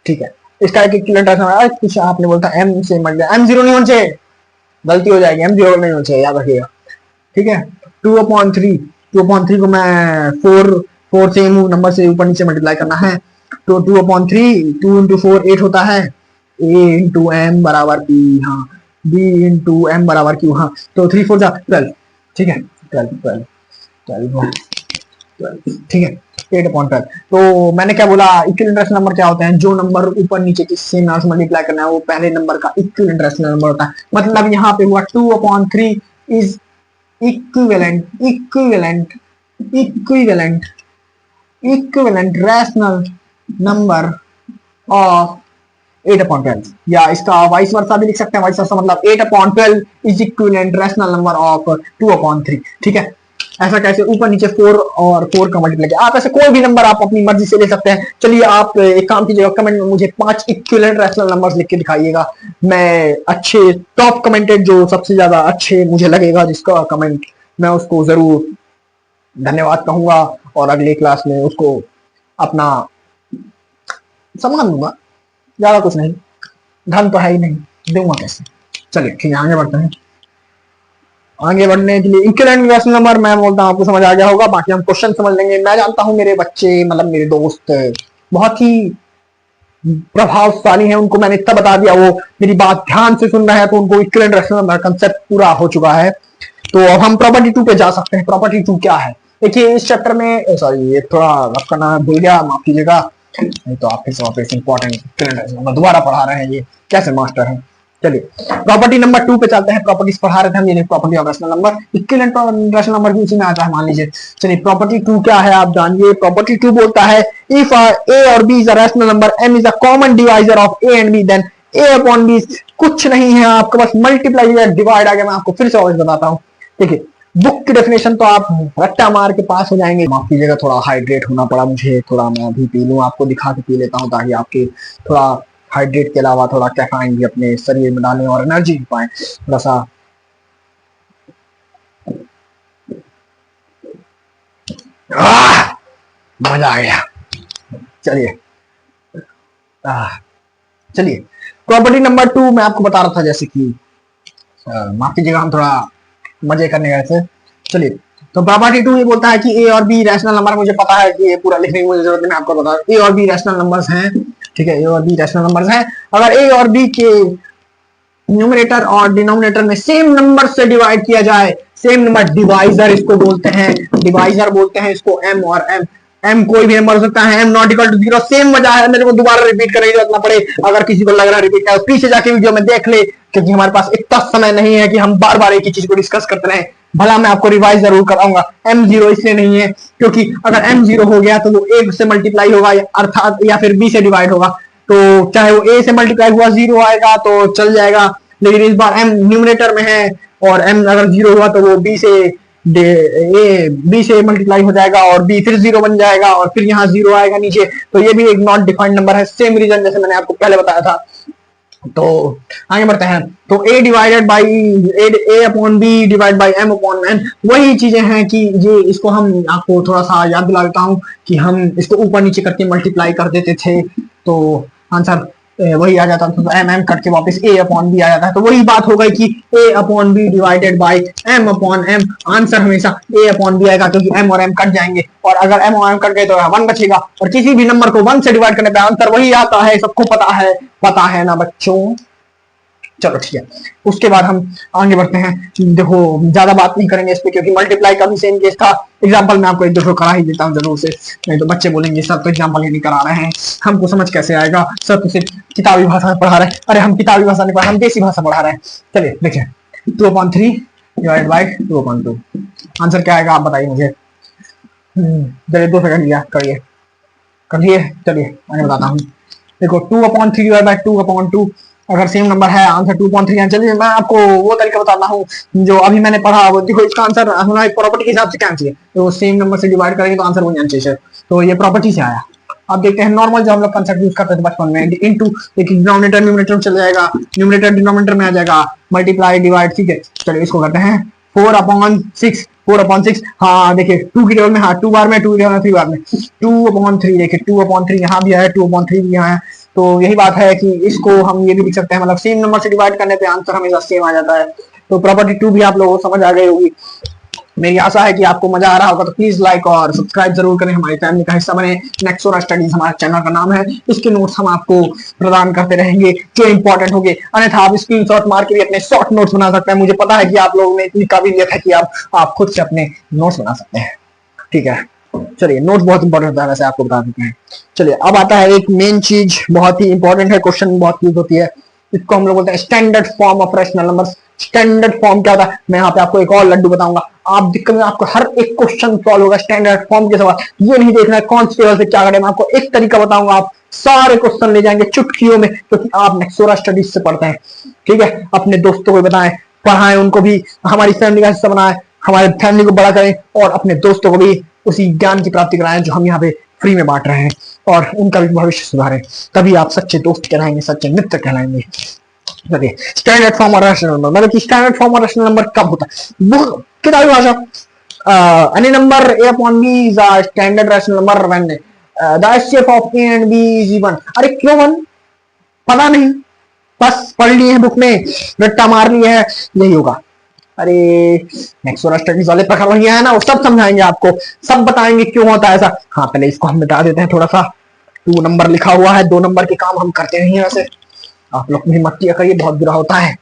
A: ठीक है। इसका एक इक्विवेलेंट रैशनल नंबर है, कुछ आपने बोलता है m से मल्टीप्लाई, m 0 नहीं होना चाहिए, गलती हो जाएगी, m 0 नहीं होना चाहिए, याद रखिएगा, ठीक है। 2/3 को मैं 4 से नंबर से ऊपर नीचे मल्टीप्लाई करना है, तो 2/3 2 इंटू 4 8 होता है, a इंटू एम बराबर p, हाँ b इंटू एम बराबर q, हाँ तो 3 4 12, ठीक है, 12, ठीक है, 8/12। तो मैंने क्या बोला, इक्विवेलेंट रैशनल नंबर क्या होते हैं, जो नंबर ऊपर नीचे किसी सेम नंबर से मल्टीप्लाई करना है वो पहले नंबर का इक्विवेलेंट रैशनल नंबर होता है। मतलब यहाँ पे हुआ 2/3 is equivalent rational number of 8/12, या इसका वाइस वर्सा भी लिख सकते हैं, वाइस वर्सा मतलब 8/12 is equivalent rational number of 2/3, ठीक है। ऐसा कैसे, ऊपर नीचे 4 और 4 का मल्टीप्लाई, आप ऐसे कोई भी नंबर आप अपनी मर्जी से ले सकते हैं। चलिए आप एक काम कीजिएगा, कमेंट में मुझे 5 इक्विवेलेंट रैशनल नंबर्स लिख के दिखाइएगा, मैं अच्छे टॉप कमेंटेड जो सबसे ज्यादा अच्छे मुझे लगेगा जिसका कमेंट, मैं उसको जरूर धन्यवाद कहूंगा और अगले क्लास में उसको अपना सम्मान दूंगा, ज्यादा कुछ नहीं, धन तो है ही नहीं, दूंगा कैसे। चलिए ठीक है, आगे बढ़ते हैं। आगे बढ़ने के लिए इक्विवेलेंट रैशनल नंबर मैं बोलता हूँ आपको समझ आ गया होगा, बाकी हम क्वेश्चन समझ लेंगे। मैं जानता हूँ मेरे बच्चे मतलब मेरे दोस्त बहुत ही प्रभावशाली है, उनको मैंने इतना बता दिया, वो मेरी बात ध्यान से सुन रहे हैं, तो उनको इक्विवेलेंट रैशनल नंबर कंसेप्ट पूरा हो चुका है। तो अब हम प्रॉपर्टी 2 पे जा सकते हैं। प्रॉपर्टी 2 क्या है? देखिए इस चैप्टर में सॉरी ये थोड़ा आपका नाम भूल गया, माफ कीजिएगा, नहीं तो आप फिर से वापस इंपॉर्टेंट इक्विवेलेंट रैशनल नंबर दोबारा पढ़ा रहे हैं, ये कैसे मास्टर हैं। चलिए प्रॉपर्टी नंबर 2 पे चलते हैं। प्रॉपर्टीज पढ़ा रहे थे हम, ये property of rational number, equivalent rational number भी उसी में आता है मान लीजिए। चलिए प्रॉपर्टी 2 क्या है आप जानिए। प्रॉपर्टी 2 बोलता है इफ a और b is a rational number, m is a common divisor of a and b, then a upon b कुछ नहीं है आपके पास मल्टीप्लाई या डिवाइड। आगे मैं आपको फिर से और बताता हूँ। देखिए बुक की डेफिनेशन तो आप रट्टा मार के पास हो जाएंगे। माफ कीजिएगा थोड़ा हाइड्रेट होना पड़ा मुझे, थोड़ा मैं अभी पी लूं, आपको दिखा के पी लेता हूँ ताकि आपके थोड़ा हाइड्रेट के अलावा थोड़ा कैफीन भी अपने शरीर में डालें और एनर्जी भी पाएं थोड़ा सा। मजा आ गया। चलिए चलिए प्रॉपर्टी नंबर 2 मैं आपको बता रहा था, जैसे कि माफ कीजिएगा हम थोड़ा मजे करने गए थे। चलिए तो प्रॉपर्टी 2 ये बोलता है कि ए और बी रैशनल नंबर, मुझे पता है कि ये पूरा लिखने की मुझे जरूरत नहीं, मैं आपको बता ए और बी रैशनल नंबर्स हैं, ठीक है, ए और बी रैशनल नंबर्स हैं। अगर ए और बी के न्यूमरेटर और डिनोमिनेटर में सेम नंबर से डिवाइड किया जाए, सेम नंबर डिवाइजर इसको बोलते हैं, डिवाइजर बोलते हैं इसको एम और एम। एम कोई भी नंबर हो सकता है, M not equal to 0, same वजह है, मेरे को दोबारा रिपीट करने की जरूरत ना पड़े। अगर किसी को लग रहा है रिपीट करो पीछे जाके वीडियो में देख ले, क्योंकि हमारे पास इतना समय नहीं है कि हम बार बार एक ही चीज को डिस्कस करते रहे। भला मैं आपको रिवाइज जरूर कराऊंगा। एम 0 इसलिए नहीं है क्योंकि अगर एम 0 हो गया तो वो ए से मल्टीप्लाई होगा अर्थात या फिर बी से डिवाइड होगा, तो चाहे वो ए से मल्टीप्लाई हुआ 0 आएगा तो चल जाएगा, लेकिन इस बार एम न्यूमरेटर में है और एम अगर 0 हुआ तो वो बी से बी से मल्टीप्लाई हो जाएगा और बी फिर 0 बन जाएगा और फिर यहाँ 0 आएगा नीचे, तो ये भी एक नॉट डिफाइंड नंबर है। सेम रीजन जैसे मैंने आपको पहले बताया था। तो आगे बढ़ते हैं। तो a divided by a upon B divide by m upon n, वही चीजें हैं कि ये इसको हम आपको थोड़ा सा याद दिला देता हूँ कि हम इसको ऊपर नीचे करके मल्टीप्लाई कर देते थे तो आंसर वही आ जाता था, तो एम एम कट के वापस a अपॉन बी आ जाता है। तो वही बात हो गई कि a upon B divided by m upon m, answer हमेशा a अपॉन बी आएगा क्योंकि m और m कट जाएंगे और अगर m और m कट गए तो 1 बचेगा और किसी भी नंबर को 1 से डिवाइड करने पे आंसर वही आता है, सबको पता है ना बच्चों। चलो ठीक है, उसके बाद हम आगे बढ़ते हैं। देखो ज्यादा बात नहीं करेंगे इस पे क्योंकि मल्टीप्लाई का भी सेम केस था। एग्जांपल मैं आपको एक दो करा ही देता हूँ जरूर से, नहीं तो बच्चे बोलेंगे सर तो एग्जांपल ही नहीं करा रहे हैं, हमको समझ कैसे आएगा, सर तो सिर्फ किताबी भाषा में पढ़ा रहे हैं। अरे हम किताबी भाषा नहीं पढ़ा, हम देसी भाषा पढ़ा रहे हैं। चलिए देखिए 2/3 डिवाइड बाई 2/2, आंसर क्या आएगा आप बताइए मुझे। चलिए 2 सेकंड लिया, करिए। चलिए मैं बताता हूँ। देखो 2/3 डिवाइड बाई 2/2, अगर सेम नंबर है आंसर 2/3 है। चलिए मैं आपको वो तरीका बताता हूँ जो अभी मैंने पढ़ा, वो देखो इसका आंसर हमारी प्रॉपर्टी के हिसाब से क्या चाहिए, तो सेम नंबर से डिवाइड करेंगे तो आंसर वही आना चाहिए। तो ये प्रॉपर्टी से आया। आप देखते हैं नॉर्मल जो हम लोग कंसेप्ट यूज करते थे बचपन में, इनटू देखिए डिनोमिनेटर न्यूमरेटर में चला जाएगा, न्यूमरेटर डिनोमिनेटर में आ जाएगा, मल्टीप्लाई डिवाइड, ठीक है। चलिए इसको करते हैं 4/6, हाँ देखिए 2 की टेबल में, हाँ 2 बार में, 2 की टेबल में 3 बार में 2/3, देखिए 2/3 यहाँ भी है, 2/3 भी यहाँ है। तो यही बात है कि इसको हम ये भी लिख सकते हैं, मतलब सेम नंबर से डिवाइड करने पे आंसर हमेशा सेम आ जाता है। तो प्रॉपर्टी 2 भी आप लोगों को समझ आ गई होगी। मेरी आशा है कि आपको मजा आ रहा होगा, तो प्लीज लाइक और सब्सक्राइब जरूर करें, हमारी फैमिली का हिस्सा बने। नेक्सोरा स्टडीज हमारा चैनल का नाम है, इसके नोट्स हम आपको प्रदान करते रहेंगे जो इंपॉर्टेंट होंगे, अन्यथा आप स्क्रीनशॉट मार के भी अपने शॉर्ट नोट्स बना सकते हैं। मुझे पता है कि आप लोगों में इतनी काबिलियत है कि आप खुद से अपने नोट्स बना सकते हैं, ठीक है। चलिए नोट्स बहुत इंपॉर्टेंट होता है, वैसे आपको बता देते हैं। चलिए अब आता है एक मेन चीज, बहुत ही इंपॉर्टेंट है, क्वेश्चन बहुत यूज होती है, इसको हम लोग बोलते हैं standard form of rational numbers. Standard form क्या होता है, मैं यहाँ पे आपको एक और लड्डू बताऊंगा, आप दिक्कत में आपको हर एक क्वेश्चन सॉल्व होगा स्टैंडर्ड फॉर्म के सवाल। ये नहीं देखना है कौन से टेबल से क्या करें, मैं आपको एक तरीका बताऊंगा, आप सारे क्वेश्चन ले जाएंगे चुटकियों में, क्योंकि आप नेक्सोरा स्टडीज से पढ़ते हैं, ठीक है। अपने दोस्तों को बताएं, पढ़ाएं, उनको भी हमारी फैमिली का हिस्सा बनाएं, हमारे फैमिली को बड़ा करें और अपने दोस्तों को भी उसी ज्ञान की प्राप्ति कराएं जो हम यहाँ पे फ्री में बांट रहे हैं, और उनका भी भविष्य सुधारें, तभी आप सच्चे दोस्त कहलाएंगे, सच्चे मित्र कहलाएंगे। स्टैंडर्ड फॉर्म और रैशनल नंबर, मतलब कि स्टैंडर्ड फॉर्म और रैशनल नंबर कब होता है, वो किताबी भाषा, any number a upon b is a standard rational number when the HCF of a and b is even। अरे क्यों 1 पता नहीं, बस पढ़ लिए हैं बुक में, रट्टा मार लिए है, यही होगा। अरे नेक्सोरा स्टडीज वाले प्रखर भैया है ना, वो सब समझाएंगे आपको, सब बताएंगे क्यों होता है ऐसा। हाँ पहले इसको हम मिटा देते हैं थोड़ा सा। 2 नंबर लिखा हुआ है, 2 नंबर के काम हम करते नहीं है वैसे, आप लोग भी मत किया करिए, बहुत बुरा होता है।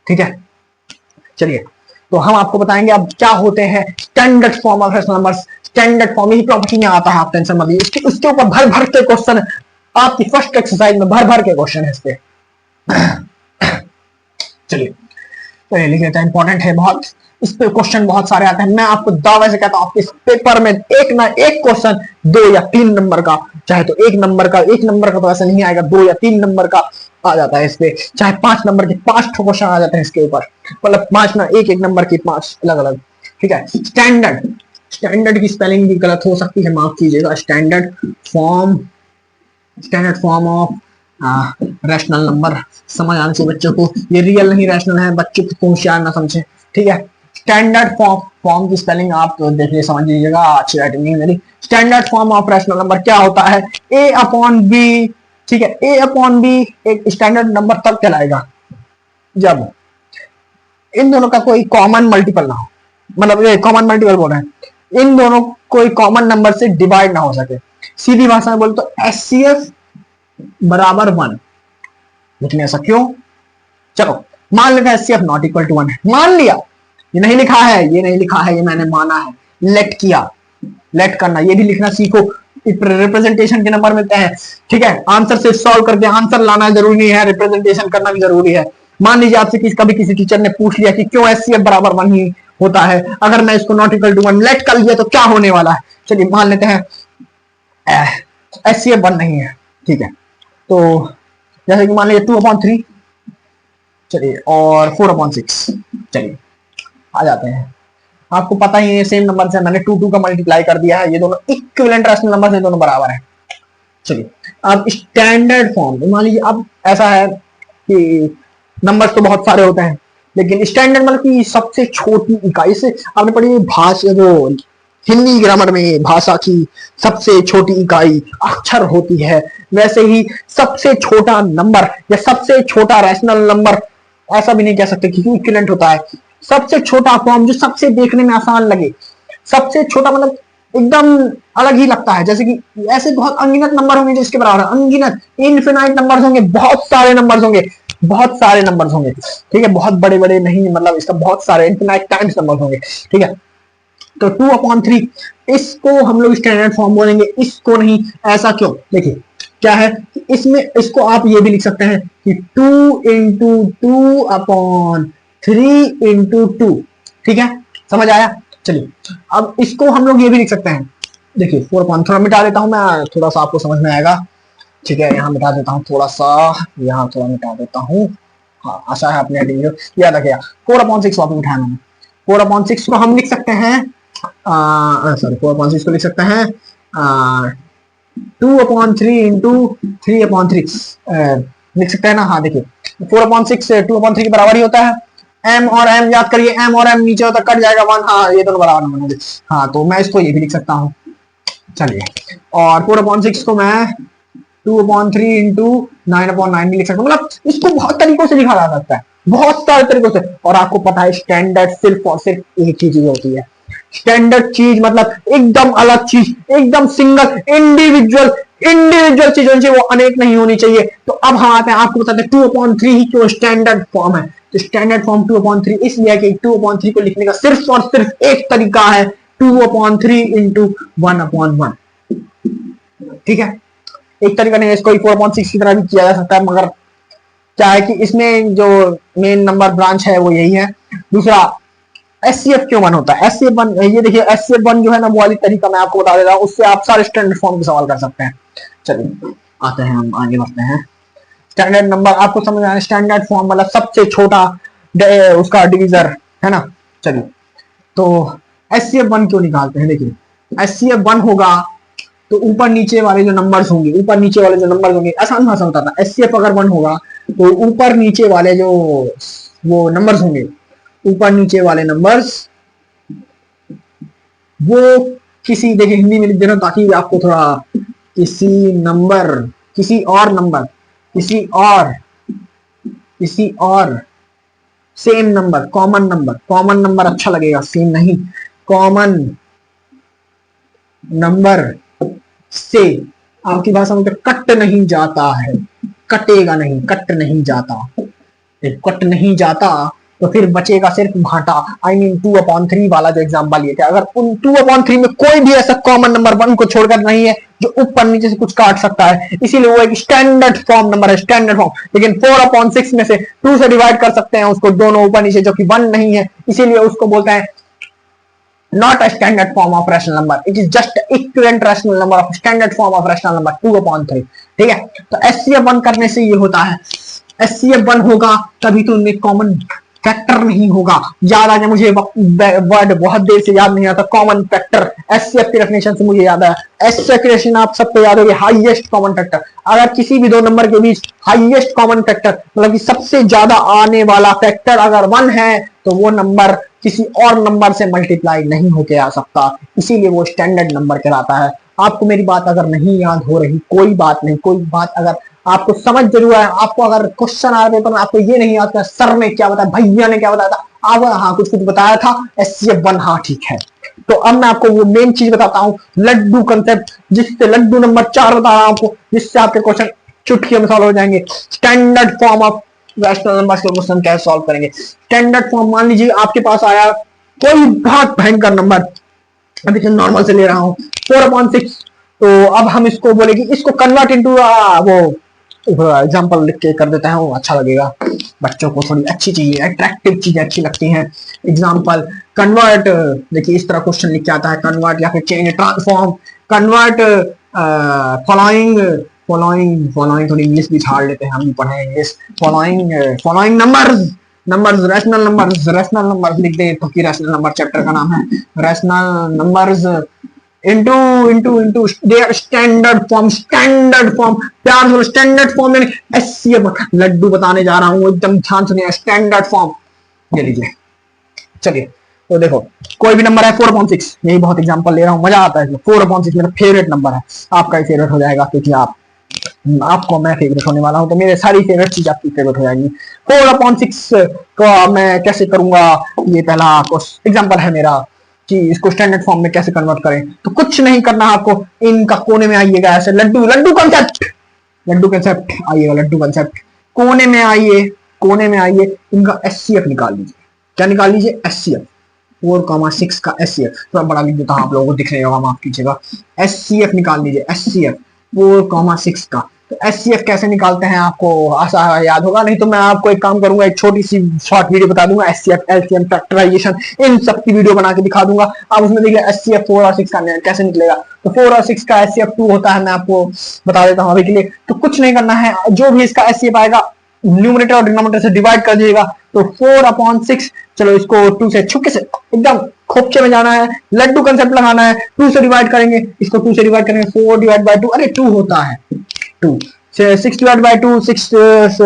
A: ठीक है चलिए, तो हम आपको बताएंगे अब क्या होते हैं standard form of rational numbers. Standard form he property में आता है, आप टेंशन मत लीजिए, उसके ऊपर भर भर के क्वेश्चन, आपकी फर्स्ट एक्सरसाइज में भर भर के क्वेश्चन है इस पे। चलिए तो ये लिख लेते हैं, इंपॉर्टेंट है बहुत, इस पे क्वेश्चन बहुत सारे आते हैं। मैं आपको दावे से कहता हूं आपके इस पेपर में एक ना एक क्वेश्चन 2 या 3 नंबर का, चाहे तो 1 नंबर का, 1 नंबर का तो ऐसा नहीं आएगा, 2 या 3 नंबर का आ जाता है इस पे, चाहे 5 नंबर के 5 क्वेश्चन आ जाते हैं इसके ऊपर, मतलब 5 ना, एक नंबर की 5 अलग अलग। ठीक है, स्टैंडर्ड, स्टैंडर्ड की स्पेलिंग भी गलत हो सकती है, माफ कीजिएगा। Standard form of rational number, समझ आने चाहिए बच्चों को, ये रियल नहीं रैशनल है, बच्चों को होशियार ना समझे। ठीक है, स्टैंडर्ड फॉर्म की स्पेलिंग आप तो देखिए समझ लीजिएगा, अच्छी राइटिंग नहीं मेरी। Standard form of rational number क्या होता है, ए अपॉन बी। ठीक है, ए अपॉन बी एक स्टैंडर्ड नंबर तब कहलाएगा जब इन दोनों का कोई कॉमन मल्टीपल ना हो, मतलब ये कॉमन मल्टीपल बोल रहे हैं, इन दोनों कोई कॉमन नंबर से डिवाइड ना हो सके। सीधी भाषा में बोले तो HCF बराबर 1, लेकिन ऐसा क्यों? चलो मान लेते हैं HCF नॉट इक्वल टू 1 है, मान लिया, ये नहीं लिखा है, ये नहीं लिखा है, ये मैंने माना है, लेट किया, लेट करना, ये भी लिखना सीखो, रिप्रेजेंटेशन के नंबर मिलते हैं। ठीक है, आंसर से सॉल्व करके आंसर लाना जरूरी नहीं है, रिप्रेजेंटेशन करना भी जरूरी है। मान लीजिए आपसे कभी किसी टीचर ने पूछ लिया कि क्यों HCF बराबर 1 ही होता है, अगर मैं इसको नॉट इक्वल टू 1 लेट कर लिया तो क्या होने वाला है। चलिए मान लेते हैं HCF 1 नहीं है। ठीक है, तो जैसे कि मान लीजिए 2/3, चलिए, और 4/6, चलिए आ जाते हैं। आपको पता ही है सेम नंबर से मैंने 2 का मल्टीप्लाई कर दिया है, ये दोनों इक्विवेलेंट रैशनल नंबर से दोनों बराबर है। चलिए अब स्टैंडर्ड फॉर्म, मान लीजिए अब ऐसा है कि नंबर तो बहुत सारे होते हैं, लेकिन स्टैंडर्ड मतलब कि सबसे छोटी इकाई से, आपने पढ़ी भाषा जो हिंदी ग्रामर में भाषा की सबसे छोटी इकाई अक्षर होती है, वैसे ही सबसे छोटा नंबर या सबसे छोटा रैशनल नंबर, ऐसा भी नहीं कह सकते क्योंकि इक्विवेलेंट होता है, सबसे छोटा फॉर्म जो सबसे देखने में आसान लगे, सबसे छोटा मतलब एकदम अलग ही लगता है, जैसे कि ऐसे बहुत अनगिनत नंबर होंगे जिसके बराबर है, अनगिनत इनफिनाइट नंबर्स होंगे, बहुत सारे नंबर्स होंगे, बहुत सारे नंबर्स होंगे। ठीक है, बहुत बड़े बड़े नहीं, मतलब इसका बहुत सारे इनफिनाइट टाइम्स नंबर्स होंगे। ठीक है, तो 2/3 इसको हम लोग स्टैंडर्ड फॉर्म बोलेंगे, इसको नहीं। ऐसा क्यों? देखिए क्या है, इसमें इसको आप ये भी लिख सकते हैं कि 2 इंटू 2/3 इंटू 2। ठीक है, समझ आया? चलिए अब इसको हम लोग ये भी लिख सकते हैं, देखिए 4 थोड़ा मिटा देता हूं मैं, थोड़ा सा आपको समझ में आएगा। ठीक है, यहाँ मिटा देता हूँ थोड़ा सा, यहाँ थोड़ा मिटा देता हूँ। हाँ आशा है आपने याद रखेगा, 4/6 वापस उठाया मैंने, 4/6 को हम लिख सकते हैं, सॉरी 4/6 को लिख सकते हैं 2/3 इंटू 3/3 लिख सकते हैं ना। हाँ देखिए 4/6 2/3 के बराबर ही होता है, m और m याद करिए, m और m नीचे होता कट जाएगा 1, हाँ ये दोनों बराबर नंबर होंगे। हाँ तो मैं इसको ये भी लिख सकता हूँ। चलिए, और 4/6 को मैं 2/3 इंटू 9/9 भी लिख सकता हूँ, मतलब इसको बहुत तरीकों से लिखा जा सकता है, बहुत सारे तरीकों से। और आपको पता है स्टैंडर्ड सिर्फ और सिर्फ एक ही चीज होती है, स्टैंडर्ड चीज मतलब एकदम अलग चीज, एकदम सिंगल इंडिविजुअल चीज होनी चाहिए, वो अनेक नहीं होनी चाहिए। तो अब हम आते हैं, आपको बताते हैं 2/3 ही क्यों स्टैंडर्ड फॉर्म है। तो स्टैंडर्ड फॉर्म 2/3 इसलिए है कि 2/3 को लिखने का सिर्फ और सिर्फ एक तरीका है, 2/3 इंटू 1/1। ठीक है, एक तरीका नहीं है, इसको 4/6 की तरह भी किया जा सकता है, मगर क्या है कि इसमें जो मेन नंबर ब्रांच है वो यही है। दूसरा HCF क्यों 1 होता है, HCF 1, ये देखिए HCF 1 जो है ना वो वाली तरीका मैं आपको बता दे रहा हूँ, उससे आप सारे स्टैंडर्ड फॉर्म के सवाल कर सकते हैं। चलिए आते हैं, हम आगे बढ़ते हैं। स्टैंडर्ड नंबर आपको समझ आया, स्टैंडर्ड फॉर्म मतलब सबसे छोटा उसका डिवीजर है ना। चलिए तो HCF 1 क्यों निकालते हैं, देखिए HCF 1 होगा तो ऊपर नीचे वाले जो नंबर्स होंगे, ऊपर नीचे वाले जो नंबर्स होंगे, आसान भाषा बताता, HCF अगर 1 होगा तो ऊपर नीचे वाले जो वो नंबर्स होंगे, ऊपर नीचे वाले नंबर्स वो किसी, देखिए हिंदी में लिख देना ताकि आपको थोड़ा, किसी नंबर, किसी और नंबर, किसी और सेम नंबर, कॉमन नंबर अच्छा लगेगा, सेम नहीं, कॉमन नंबर से आपकी भाषा में कट नहीं जाता है, कटेगा नहीं, कट नहीं जाता, कट नहीं जाता तो फिर बचेगा सिर्फ घाटा। आई मीन 2/3 वाला जो एग्जांपल लिए थे, अगर उन 2/3 में कोई भी ऐसा कॉमन नंबर 1 को छोड़कर नहीं है जो ऊपर नीचे से कुछ काट सकता है, इसीलिए वो एक स्टैंडर्ड फॉर्म नंबर है, स्टैंडर्ड फॉर्म। लेकिन 4/6 में से 2 से डिवाइड कर सकते हैं उसको दोनों ऊपर नीचे, जो कि 1 नहीं है, इसीलिए उसको बोलते हैं not a standard form of rational number, it is just equivalent rational number of standard form of rational number 2/3। ठीक है, तो SCF 1 करने से ये होता है, SCF 1 होगा तभी तो उनमें कॉमन फैक्टर नहीं होगा। याद आ गया मुझे, वर्ड बहुत देर से याद नहीं आता, कॉमन फैक्टर। SCF की डेफिनेशन से मुझे याद आया, SCF की डेफिनेशन आप सबको याद होगी, हाईएस्ट कॉमन फैक्टर। अगर किसी भी दो नंबर के बीच हाईएस्ट कॉमन फैक्टर मतलब कि सबसे ज्यादा आने वाला फैक्टर अगर 1 है तो वो नंबर किसी और नंबर से मल्टीप्लाई नहीं होके आ सकता, इसीलिए वो स्टैंडर्ड नंबर कहलाता है। आपको मेरी बात अगर नहीं याद हो रही, कोई बात नहीं, कोई बात अगर आपको समझ जरूर है, आपको अगर क्वेश्चन आ रहे तो आपको ये नहीं याद था सर ने क्या बताया, भैया ने क्या बताया था, आप हाँ कुछ कुछ बताया था, SCF 1 हाँ ठीक है। तो अब मैं आपको वो मेन चीज बताता हूँ, लड्डू कंसेप्ट, जिससे लड्डू नंबर 4 बता रहा हूं आपको, जिससे आपके क्वेश्चन चुटकी में सॉल्व हो जाएंगे। Standard form of rational numbers के क्वेश्चन कैसे सॉल्व करेंगे। स्टैंडर्ड फॉर्म, मान लीजिए आपके पास आया कोई बहुत भयंकर नंबर, अभी तो नॉर्मल से ले रहा हूं 4/6, तो अब हम इसको बोले कि इसको कन्वर्ट इनटू वो एग्जांपल लिख के कर देते हैं, वो अच्छा लगेगा बच्चों को, थोड़ी अच्छी चीजें, अट्रैक्टिव चीजें अच्छी लगती हैं। एग्जांपल कन्वर्ट, देखिए इस तरह क्वेश्चन लिख के आता है, कन्वर्ट या फिर change, transform, convert following, following थोड़ी इंग्लिश भी छाड़ लेते हैं, हम भी पढ़े इंग्लिश। फॉलोइंग रैशनल नंबर्स लिख दे तो कि रैशनल नंबर चैप्टर का नाम है, rational numbers into their standard form, प्यार से स्टैंडर्ड फॉर्म यानी SCF। लड्डू बताने जा रहा हूं, एकदम ध्यान सुनिए, स्टैंडर्ड फॉर्म ये लीजिए। चलिए तो देखो कोई भी नंबर है 4/6, यही बहुत एग्जांपल ले रहा हूं, मजा आता है इसमें। 4/6 मेरा फेवरेट नंबर है, आपका ही फेवरेट हो जाएगा, क्योंकि आपको मैं फेवरेट होने वाला हूं, तो मेरे सारी फेवरेट चीज आपकी फेवरेट हो जाएगी। 4/6 को मैं कैसे करूंगा, ये पहला एग्जांपल है मेरा कि इसको स्टैंडर्ड फॉर्म में कैसे कन्वर्ट करें। तो कुछ नहीं करना आपको, इनका कोने में आइएगा ऐसे, लड्डू कंसेप्ट आइएगा, लड्डू कंसेप्ट कोने में आइए, इनका SCF निकाल लीजिए। क्या निकाल लीजिए? SCF 4,6 का SCF, थोड़ा बड़ा लिख देता हूं आप लोगों को दिख रहेगा, माफ कीजिएगा। SCF निकाल लीजिए, SCF 4,6 का। तो SCF कैसे निकालते हैं आपको आशा याद होगा, नहीं तो मैं आपको एक काम करूंगा, एक छोटी सी शॉर्ट वीडियो बता दूंगा, SCF, LCM, फैक्टराइजेशन, इन सब की वीडियो बना के दिखा दूंगा। आप उसमें देखिए SCF 4 और 6 का कैसे निकलेगा। तो 4 और 6 का SCF 2 होता है, मैं आपको बता देता हूँ अभी के लिए। तो कुछ नहीं करना है, जो भी इसका SCF आएगा न्यूमरेटर और डिनोमिनेटर से डिवाइड कर दीजिएगा, तो 4/6। चलो इसको 2 से छुपके से एकदम खोपचे में जाना है, लड्डू कंसेप्ट लगाना है, 2 से डिवाइड करेंगे, इसको 2 से डिवाइड करेंगे, 4 डिवाइड बाय 2, अरे 2 होता है, 2 6 डिवाइड बाय 2, 6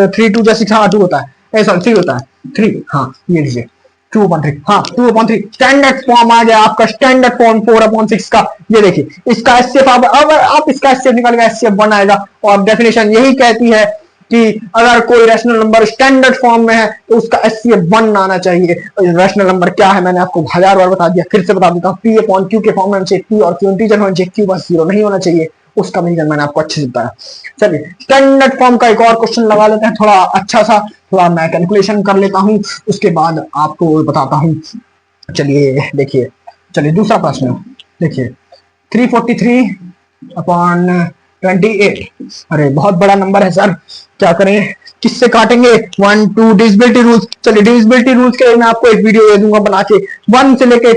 A: 3 2 जा 6, हाँ 2 होता है, सॉरी 3 होता है, 3, हाँ ये लीजिए 2/3, हाँ 2/3 स्टैंडर्ड फॉर्म आ गया आपका, स्टैंडर्ड फॉर्म 4/6 का। ये देखिए इसका SCF, अब आप इसका SCF निकालेंगे, SCF 1 आएगा। और डेफिनेशन यही कहती है कि अगर कोई रैशनल नंबर स्टैंडर्ड फॉर्म में है तो उसका SCF 1 आना चाहिए। रैशनल नंबर क्या है मैंने आपको 1000 बार बता दिया, फिर से बता देता हूँ, P/Q के फॉर्म में चाहिए, P और Q इंटीजर होना चाहिए, Q बस 0 नहीं होना चाहिए, उसका रीजन मैंने आपको अच्छे से बताया। चलिए स्टैंडर्ड फॉर्म का एक और क्वेश्चन लगा लेते हैं, थोड़ा अच्छा सा, थोड़ा मैं कैलकुलेशन कर लेता हूं, उसके बाद आपको बताता हूं। चलिए देखिए, चलिए दूसरा प्रश्न देखिए, 343/28। अरे बहुत बड़ा नंबर है सर, क्या करें, किससे काटेंगे? 1 2 डिविजिबिलिटी रूल्स। चलिए डिविजिबिलिटी रूल्स के लिए मैं आपको एक वीडियो दे दूंगा बना के, 1 से लेके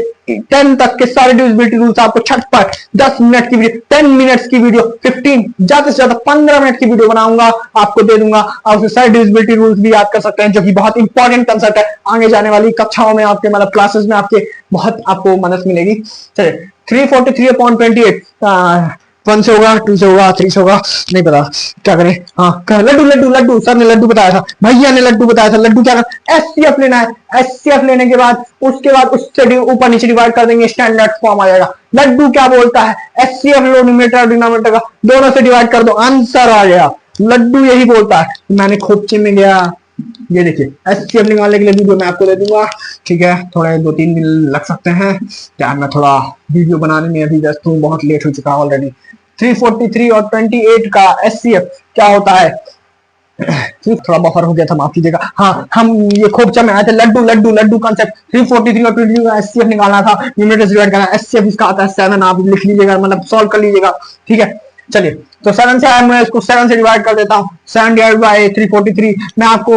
A: 10 तक के सारे डिविजिबिलिटी रूल्स आपको छटपट 10 मिनट की वीडियो, 10 मिनट्स की वीडियो, 15 ज्यादा से ज्यादा 15 मिनट की वीडियो बनाऊंगा, आपको दे दूंगा। आप उससे सारे डिविजिबिलिटी रूल्स भी याद कर सकते हैं, जो कि बहुत इंपॉर्टेंट कंसेप्ट है, आगे जाने वाली कक्षाओं में आपके मतलब क्लासेस में आपके बहुत आपको मदद मिलेगी। चलिए 343/28 1 से होगा, 2 से होगा, 3 से होगा, नहीं पता, क्या करें। हाँ लड्डू सर ने लड्डू बताया था, भैया ने लड्डू बताया था। लड्डू क्या करना, SCF लेना है, SCF लेने के बाद उसके बाद उससे ऊपर नीचे डिवाइड कर देंगे, स्टैंडर्ड फॉर्म आ जाएगा। लड्डू क्या बोलता है, SCF लो न्यूमरेटर और डिनोमिनेटर का, दोनों से डिवाइड कर दो, आंसर आ गया। लड्डू यही बोलता है। मैंने खोपचे में गया, ये देखिए एचसीएफ निकालने के लिए वीडियो मैं आपको दे दूंगा, ठीक है। थोड़े 2-3 दिन लग सकते हैं, क्या मैं थोड़ा वीडियो बनाने में अभी व्यस्त हूँ, बहुत लेट हो चुका ऑलरेडी। 343 और 28 का एचसीएफ क्या होता है, थोड़ा बफर हो गया था, माफ कीजिएगा। हाँ, हम ये खोपचा में आए थे, लड्डू लड्डू लड्डू कॉन्सेप्ट। 343 और 22 का एचसीएफ निकालना था, न्यूमरेटर डिवाइड करना। एचसीएफ इसका आता है 7, आप लिख लीजिएगा, मतलब सॉल्व कर लीजिएगा, ठीक है। चलिए, तो 7 से मैं इसको 7 से डिवाइड कर देता हूँ। 7 डिवाइड बाय 343। मैं आपको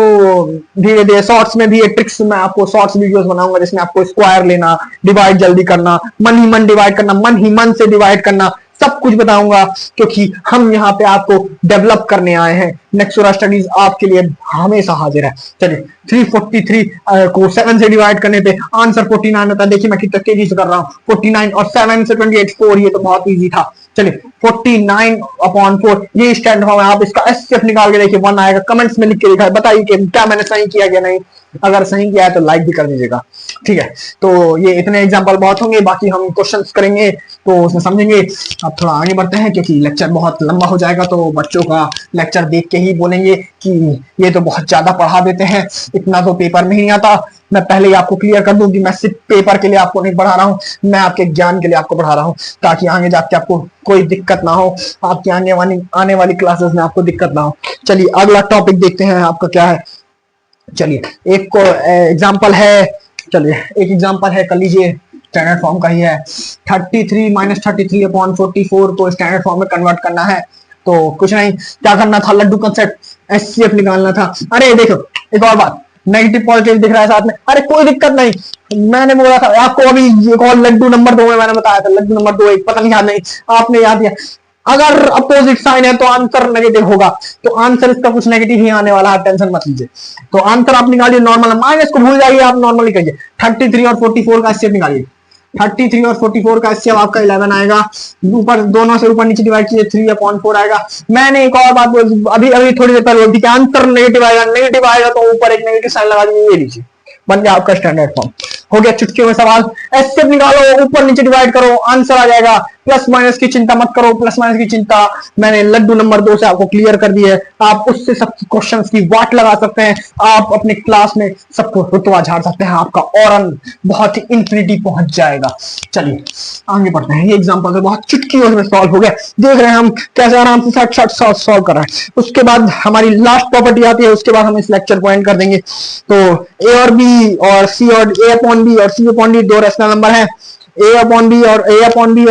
A: धीरे धीरे शॉर्ट्स में भी ट्रिक्स में आपको शॉर्ट्स वीडियोस बनाऊंगा, जिसमें आपको स्क्वायर लेना, डिवाइड जल्दी करना, मन ही मन डिवाइड करना, मन ही मन से डिवाइड करना, सब कुछ बताऊंगा, क्योंकि हम यहाँ पे आपको डेवलप करने आए हैं। नेक्सोरा स्टडीज आपके लिए हमेशा हाजिर है। चलिए, 343 को 7 से डिवाइड करने पे आंसर 49 होता है। देखिए मैं कितना तेजी से कर रहा हूँ। 49 और 7 से 28 4, ये तो बहुत इजी था। चलिए, 49/4 ये स्टैंडर्ड फॉर्म है। आप इसका एचसीएफ निकाल के देखिए, 1 आएगा। कमेंट्स में लिख के दिखाए, बताइए कि क्या मैंने सही किया क्या नहीं। अगर सही किया है तो लाइक भी कर दीजिएगा, ठीक है। तो ये इतने एग्जांपल बहुत होंगे, बाकी हम क्वेश्चंस करेंगे तो उसमें समझेंगे। अब थोड़ा आगे बढ़ते हैं, क्योंकि लेक्चर बहुत लंबा हो जाएगा, तो बच्चों का लेक्चर देख के ही बोलेंगे कि ये तो बहुत ज्यादा पढ़ा देते हैं, इतना तो पेपर में ही नहीं आता। मैं पहले ही आपको क्लियर कर दूं कि मैं सिर्फ पेपर के लिए आपको नहीं पढ़ा रहा हूँ, मैं आपके ज्ञान के लिए आपको पढ़ा रहा हूँ, ताकि आगे जाके आपको कोई दिक्कत ना हो, आपकी आने वाली क्लासेस में आपको दिक्कत ना हो। चलिए अगला टॉपिक देखते हैं, आपका क्या है। चलिए, एक को एग्जाम्पल है, चलिए एक एग्जाम्पल है, कर लीजिए, स्टैंडर्ड फॉर्म का ही है। 33 - 33/44 को स्टैंडर्ड फॉर्म में कन्वर्ट करना है। तो कुछ नहीं, क्या करना था, लड्डू कंसेप्ट एचसीएफ निकालना था। अरे देखो, एक और बात, नेगेटिव पॉजिटिव दिख रहा है साथ में, अरे कोई दिक्कत नहीं, मैंने बोला था आपको अभी, एक और लड्डू नंबर 2 में मैंने बताया था, लड्डू नंबर 2 एक पता नहीं, याद नहीं, आपने याद दिया। अगर अपोजिट साइन है तो आंसर नेगेटिव होगा, तो आंसर इसका कुछ नेगेटिव ही आने वाला है, टेंशन मत लीजिए। तो आंसर आप निकालिए नॉर्मल, माइनस को भूल जाइए, आप नॉर्मली करिए। 33 और 44 का एचसीएफ निकालिए। 33 और 44 का एचसीएफ आपका 11 आएगा। ऊपर दोनों से ऊपर नीचे डिवाइड कीजिए, 3/4 आएगा। मैंने एक और बात बोली, अभी थोड़ी देर पहले बोलती कि आंसर नेगेटिव आएगा तो ऊपर एक नेगेटिव साइन लगा दीजिए, ये लीजिए, बन गया आपका स्टैंडर्ड फॉर्म। हो गया चुटकी में सवाल। एचसीएफ निकालो, ऊपर नीचे डिवाइड करो, आंसर आ जाएगा। प्लस माइनस की चिंता मत करो, प्लस माइनस की चिंता मैंने लड्डू नंबर 2 से आपको क्लियर कर दी है। आप उससे सब क्वेश्चंस की वाट लगा सकते हैं, आप अपने क्लास में सबको रुतवा झाड़ सकते हैं, आपका औरन बहुत ही इंफिनिटी पहुंच जाएगा। चलिए आगे बढ़ते हैं। ये एग्जांपल तो बहुत चुटकियों में सॉल्व हो गया, देख रहे हैं हम कैसे आराम से शॉर्ट सॉल्व कर रहे हैं। उसके बाद हमारी लास्ट प्रॉपर्टी आती है, उसके बाद हम इस लेक्चर को एंड कर देंगे। तो ए और बी और सी और A/B और C/D 2 रैशनल नंबर है। A/B और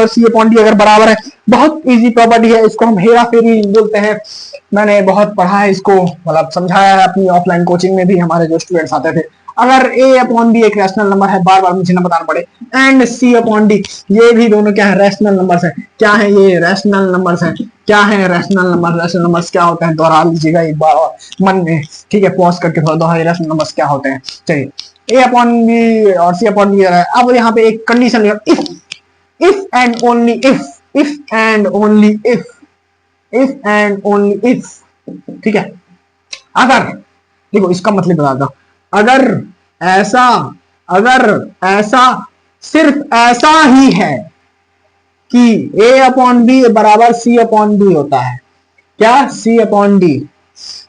A: C/D अगर बराबर है, बहुत इजी प्रॉपर्टी है, इसको हम हेरा फेरी बोलते हैं। मैंने बहुत पढ़ा है इसको, मतलब समझाया है अपनी ऑफलाइन कोचिंग में भी, हमारे जो स्टूडेंट्स आते थे। अगर A/B एक रैशनल नंबर है, बार बार मुझे ना बताना पड़े, एंड C/D ये भी दोनों क्या है, रैशनल नंबर्स हैं। क्या है ये, रैशनल नंबर्स हैं। क्या है रैशनल नंबर, रैशनल नंबर्स क्या होते हैं, दोहरा लीजिएगा एक बार और मन में, ठीक है, पॉज करके थोड़ा दोहराइए, रैशनल नंबर्स क्या होते हैं। चलिए, A/B और C/D है। अब यहाँ पे एक कंडीशन है, इफ एंड ओनली इफ, ठीक है। अगर, देखो इसका मतलब बताता हूं, अगर ऐसा सिर्फ ऐसा ही है कि A/B बराबर C/D होता है, क्या, C/D,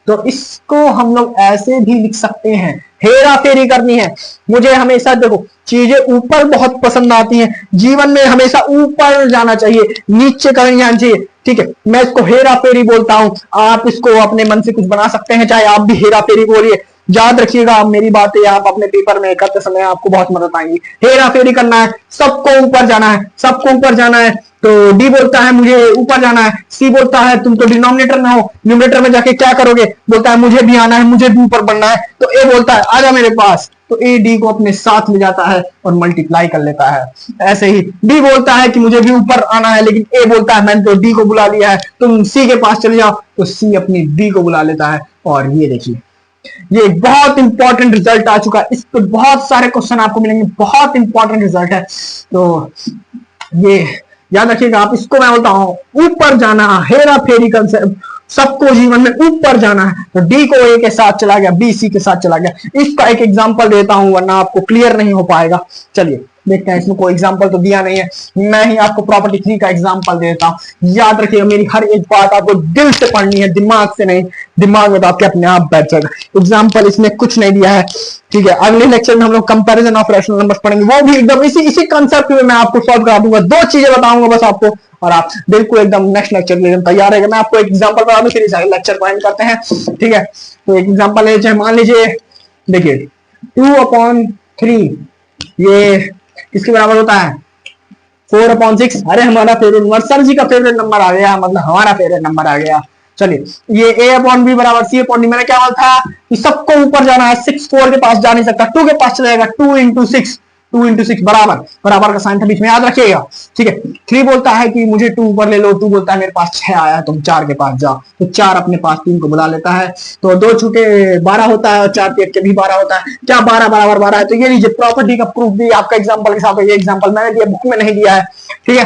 A: तो इसको हम लोग ऐसे भी लिख सकते हैं। हेरा फेरी करनी है मुझे हमेशा, देखो चीजें ऊपर बहुत पसंद आती हैं, जीवन में हमेशा ऊपर जाना चाहिए, नीचे कहीं नहीं जाना चाहिए, ठीक है। मैं इसको हेरा फेरी बोलता हूं, आप इसको अपने मन से कुछ बना सकते हैं, चाहे आप भी हेरा फेरी बोलिए। याद रखिएगा मेरी बातें, आप अपने पेपर में करते समय आपको बहुत मदद आएंगी। हेरा फेरी करना है, सबको ऊपर जाना है, सबको ऊपर जाना है। तो डी बोलता है मुझे ऊपर जाना है, सी बोलता है तुम तो डिनोमिनेटर में हो, न्यूमरेटर में जाके क्या करोगे, बोलता है मुझे भी आना है, मुझे भी ऊपर बढ़ना है। तो ए बोलता है आजा मेरे पास, तो ए डी को अपने साथ ले जाता है और मल्टीप्लाई कर लेता है। ऐसे ही डी बोलता है कि मुझे भी ऊपर आना है, लेकिन ए बोलता है मैंने तो डी को बुला लिया है, तुम सी के पास चले जाओ, तो सी अपनी डी को बुला लेता है। और ये देखिए, ये बहुत इंपॉर्टेंट रिजल्ट आ चुका है, इस पर बहुत सारे क्वेश्चन आपको मिलेंगे, बहुत इंपॉर्टेंट रिजल्ट है। तो ये याद रखिएगा, आप इसको मैं बोलता हूं ऊपर जाना, हेरा फेरी कंसेप्ट, सबको जीवन में ऊपर जाना है। तो डी को ए के साथ चला गया, बी सी के साथ चला गया। इसका एक एग्जांपल देता हूं, वरना आपको क्लियर नहीं हो पाएगा। चलिए देखते हैं, इसमें कोई एग्जांपल तो दिया नहीं है, मैं ही आपको प्रॉपर्टी 3 का एग्जांपल देता हूं। याद रखिएगा मेरी हर एक बात आपको दिल से पढ़नी है, दिमाग से नहीं। दिमाग में तो आपके अपने आप बैठ जाएगा। एग्जांपल इसमें कुछ नहीं दिया है, ठीक है। अगले लेक्चर में हम लोग कंपैरिजन ऑफ रैशनल नंबर्स पढ़ेंगे, वो भी एकदम इसी कंसेप्ट में मैं आपको सॉल्व करा दूंगा। 2 चीजें बताऊंगा बस आपको, और आप बिल्कुल एकदम नेक्स्ट लेक्चर के लिए तैयार रहेगा। मैं आपको एक एग्जांपल बता दूं, फिर इस लेक्चर को एंड करते हैं, ठीक है। तो एक एग्जांपल है, मान लीजिए, देखिए 2/3 ये किसके बराबर होता है? 4/6। अरे हमारा फेवरेट नंबर, सर जी का फेवरेट नंबर आ गया, मतलब हमारा फेवरेट नंबर आ गया। चलिए, ये A/B बराबर C/D। मैंने क्या बोला था कि सबको ऊपर जाना है, 6 4 के पास जा नहीं सकता, 2 के पास चलेगा। 2 into 6 बराबर, बराबर का साइन था बीच में, याद रखिएगा, ठीक है। 3 बोलता है कि मुझे 2 ऊपर ले लो, 2 बोलता है मेरे पास 6 आया, तुम 4 के पास जाओ, तो 4 अपने पास 3 को बुला लेता है, तो 2 छूटे 12 होता है, और 4 के भी 12 होता है। क्या 12 बराबर 12 है? तो ये लीजिए प्रॉपर्टी का प्रूफ भी आपका एग्जाम्पल के साथ। ये एग्जाम्पल मैंने दिया, बुक में नहीं दिया है, ठीक है।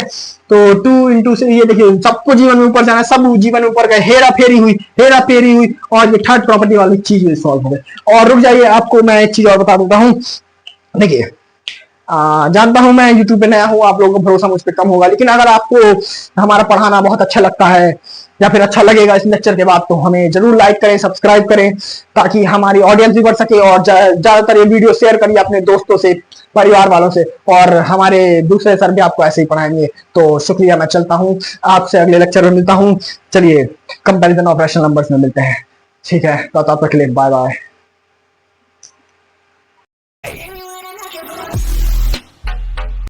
A: तो 2 into 6, ये देखिए सबको जीवन में ऊपर जाना, सब जीवन में ऊपर गए, हेरा फेरी हुई, और ये थर्ड प्रॉपर्टी वाली चीज सॉल्व हो गई। और रुक जाइए, आपको मैं एक चीज और बता देता हूँ। देखिए, जानता हूं मैं यूट्यूब पे नया हूं, आप लोगों का भरोसा मुझ पर कम होगा, लेकिन अगर आपको हमारा पढ़ाना बहुत अच्छा लगता है या फिर अच्छा लगेगा इस लेक्चर के बाद, तो हमें जरूर लाइक करें, सब्सक्राइब करें, ताकि हमारी ऑडियंस भी बढ़ सके। और ज्यादातर ये वीडियो शेयर करिए अपने दोस्तों से, परिवार वालों से, और हमारे दूसरे सर भी आपको ऐसे ही पढ़ाएंगे। तो शुक्रिया, मैं चलता हूं, आपसे अगले लेक्चर में मिलता हूं। चलिए, कंपैरिजन ऑफ रैशनल नंबर्स में मिलते हैं, ठीक है। तो तब तक के लिए बाय बाय।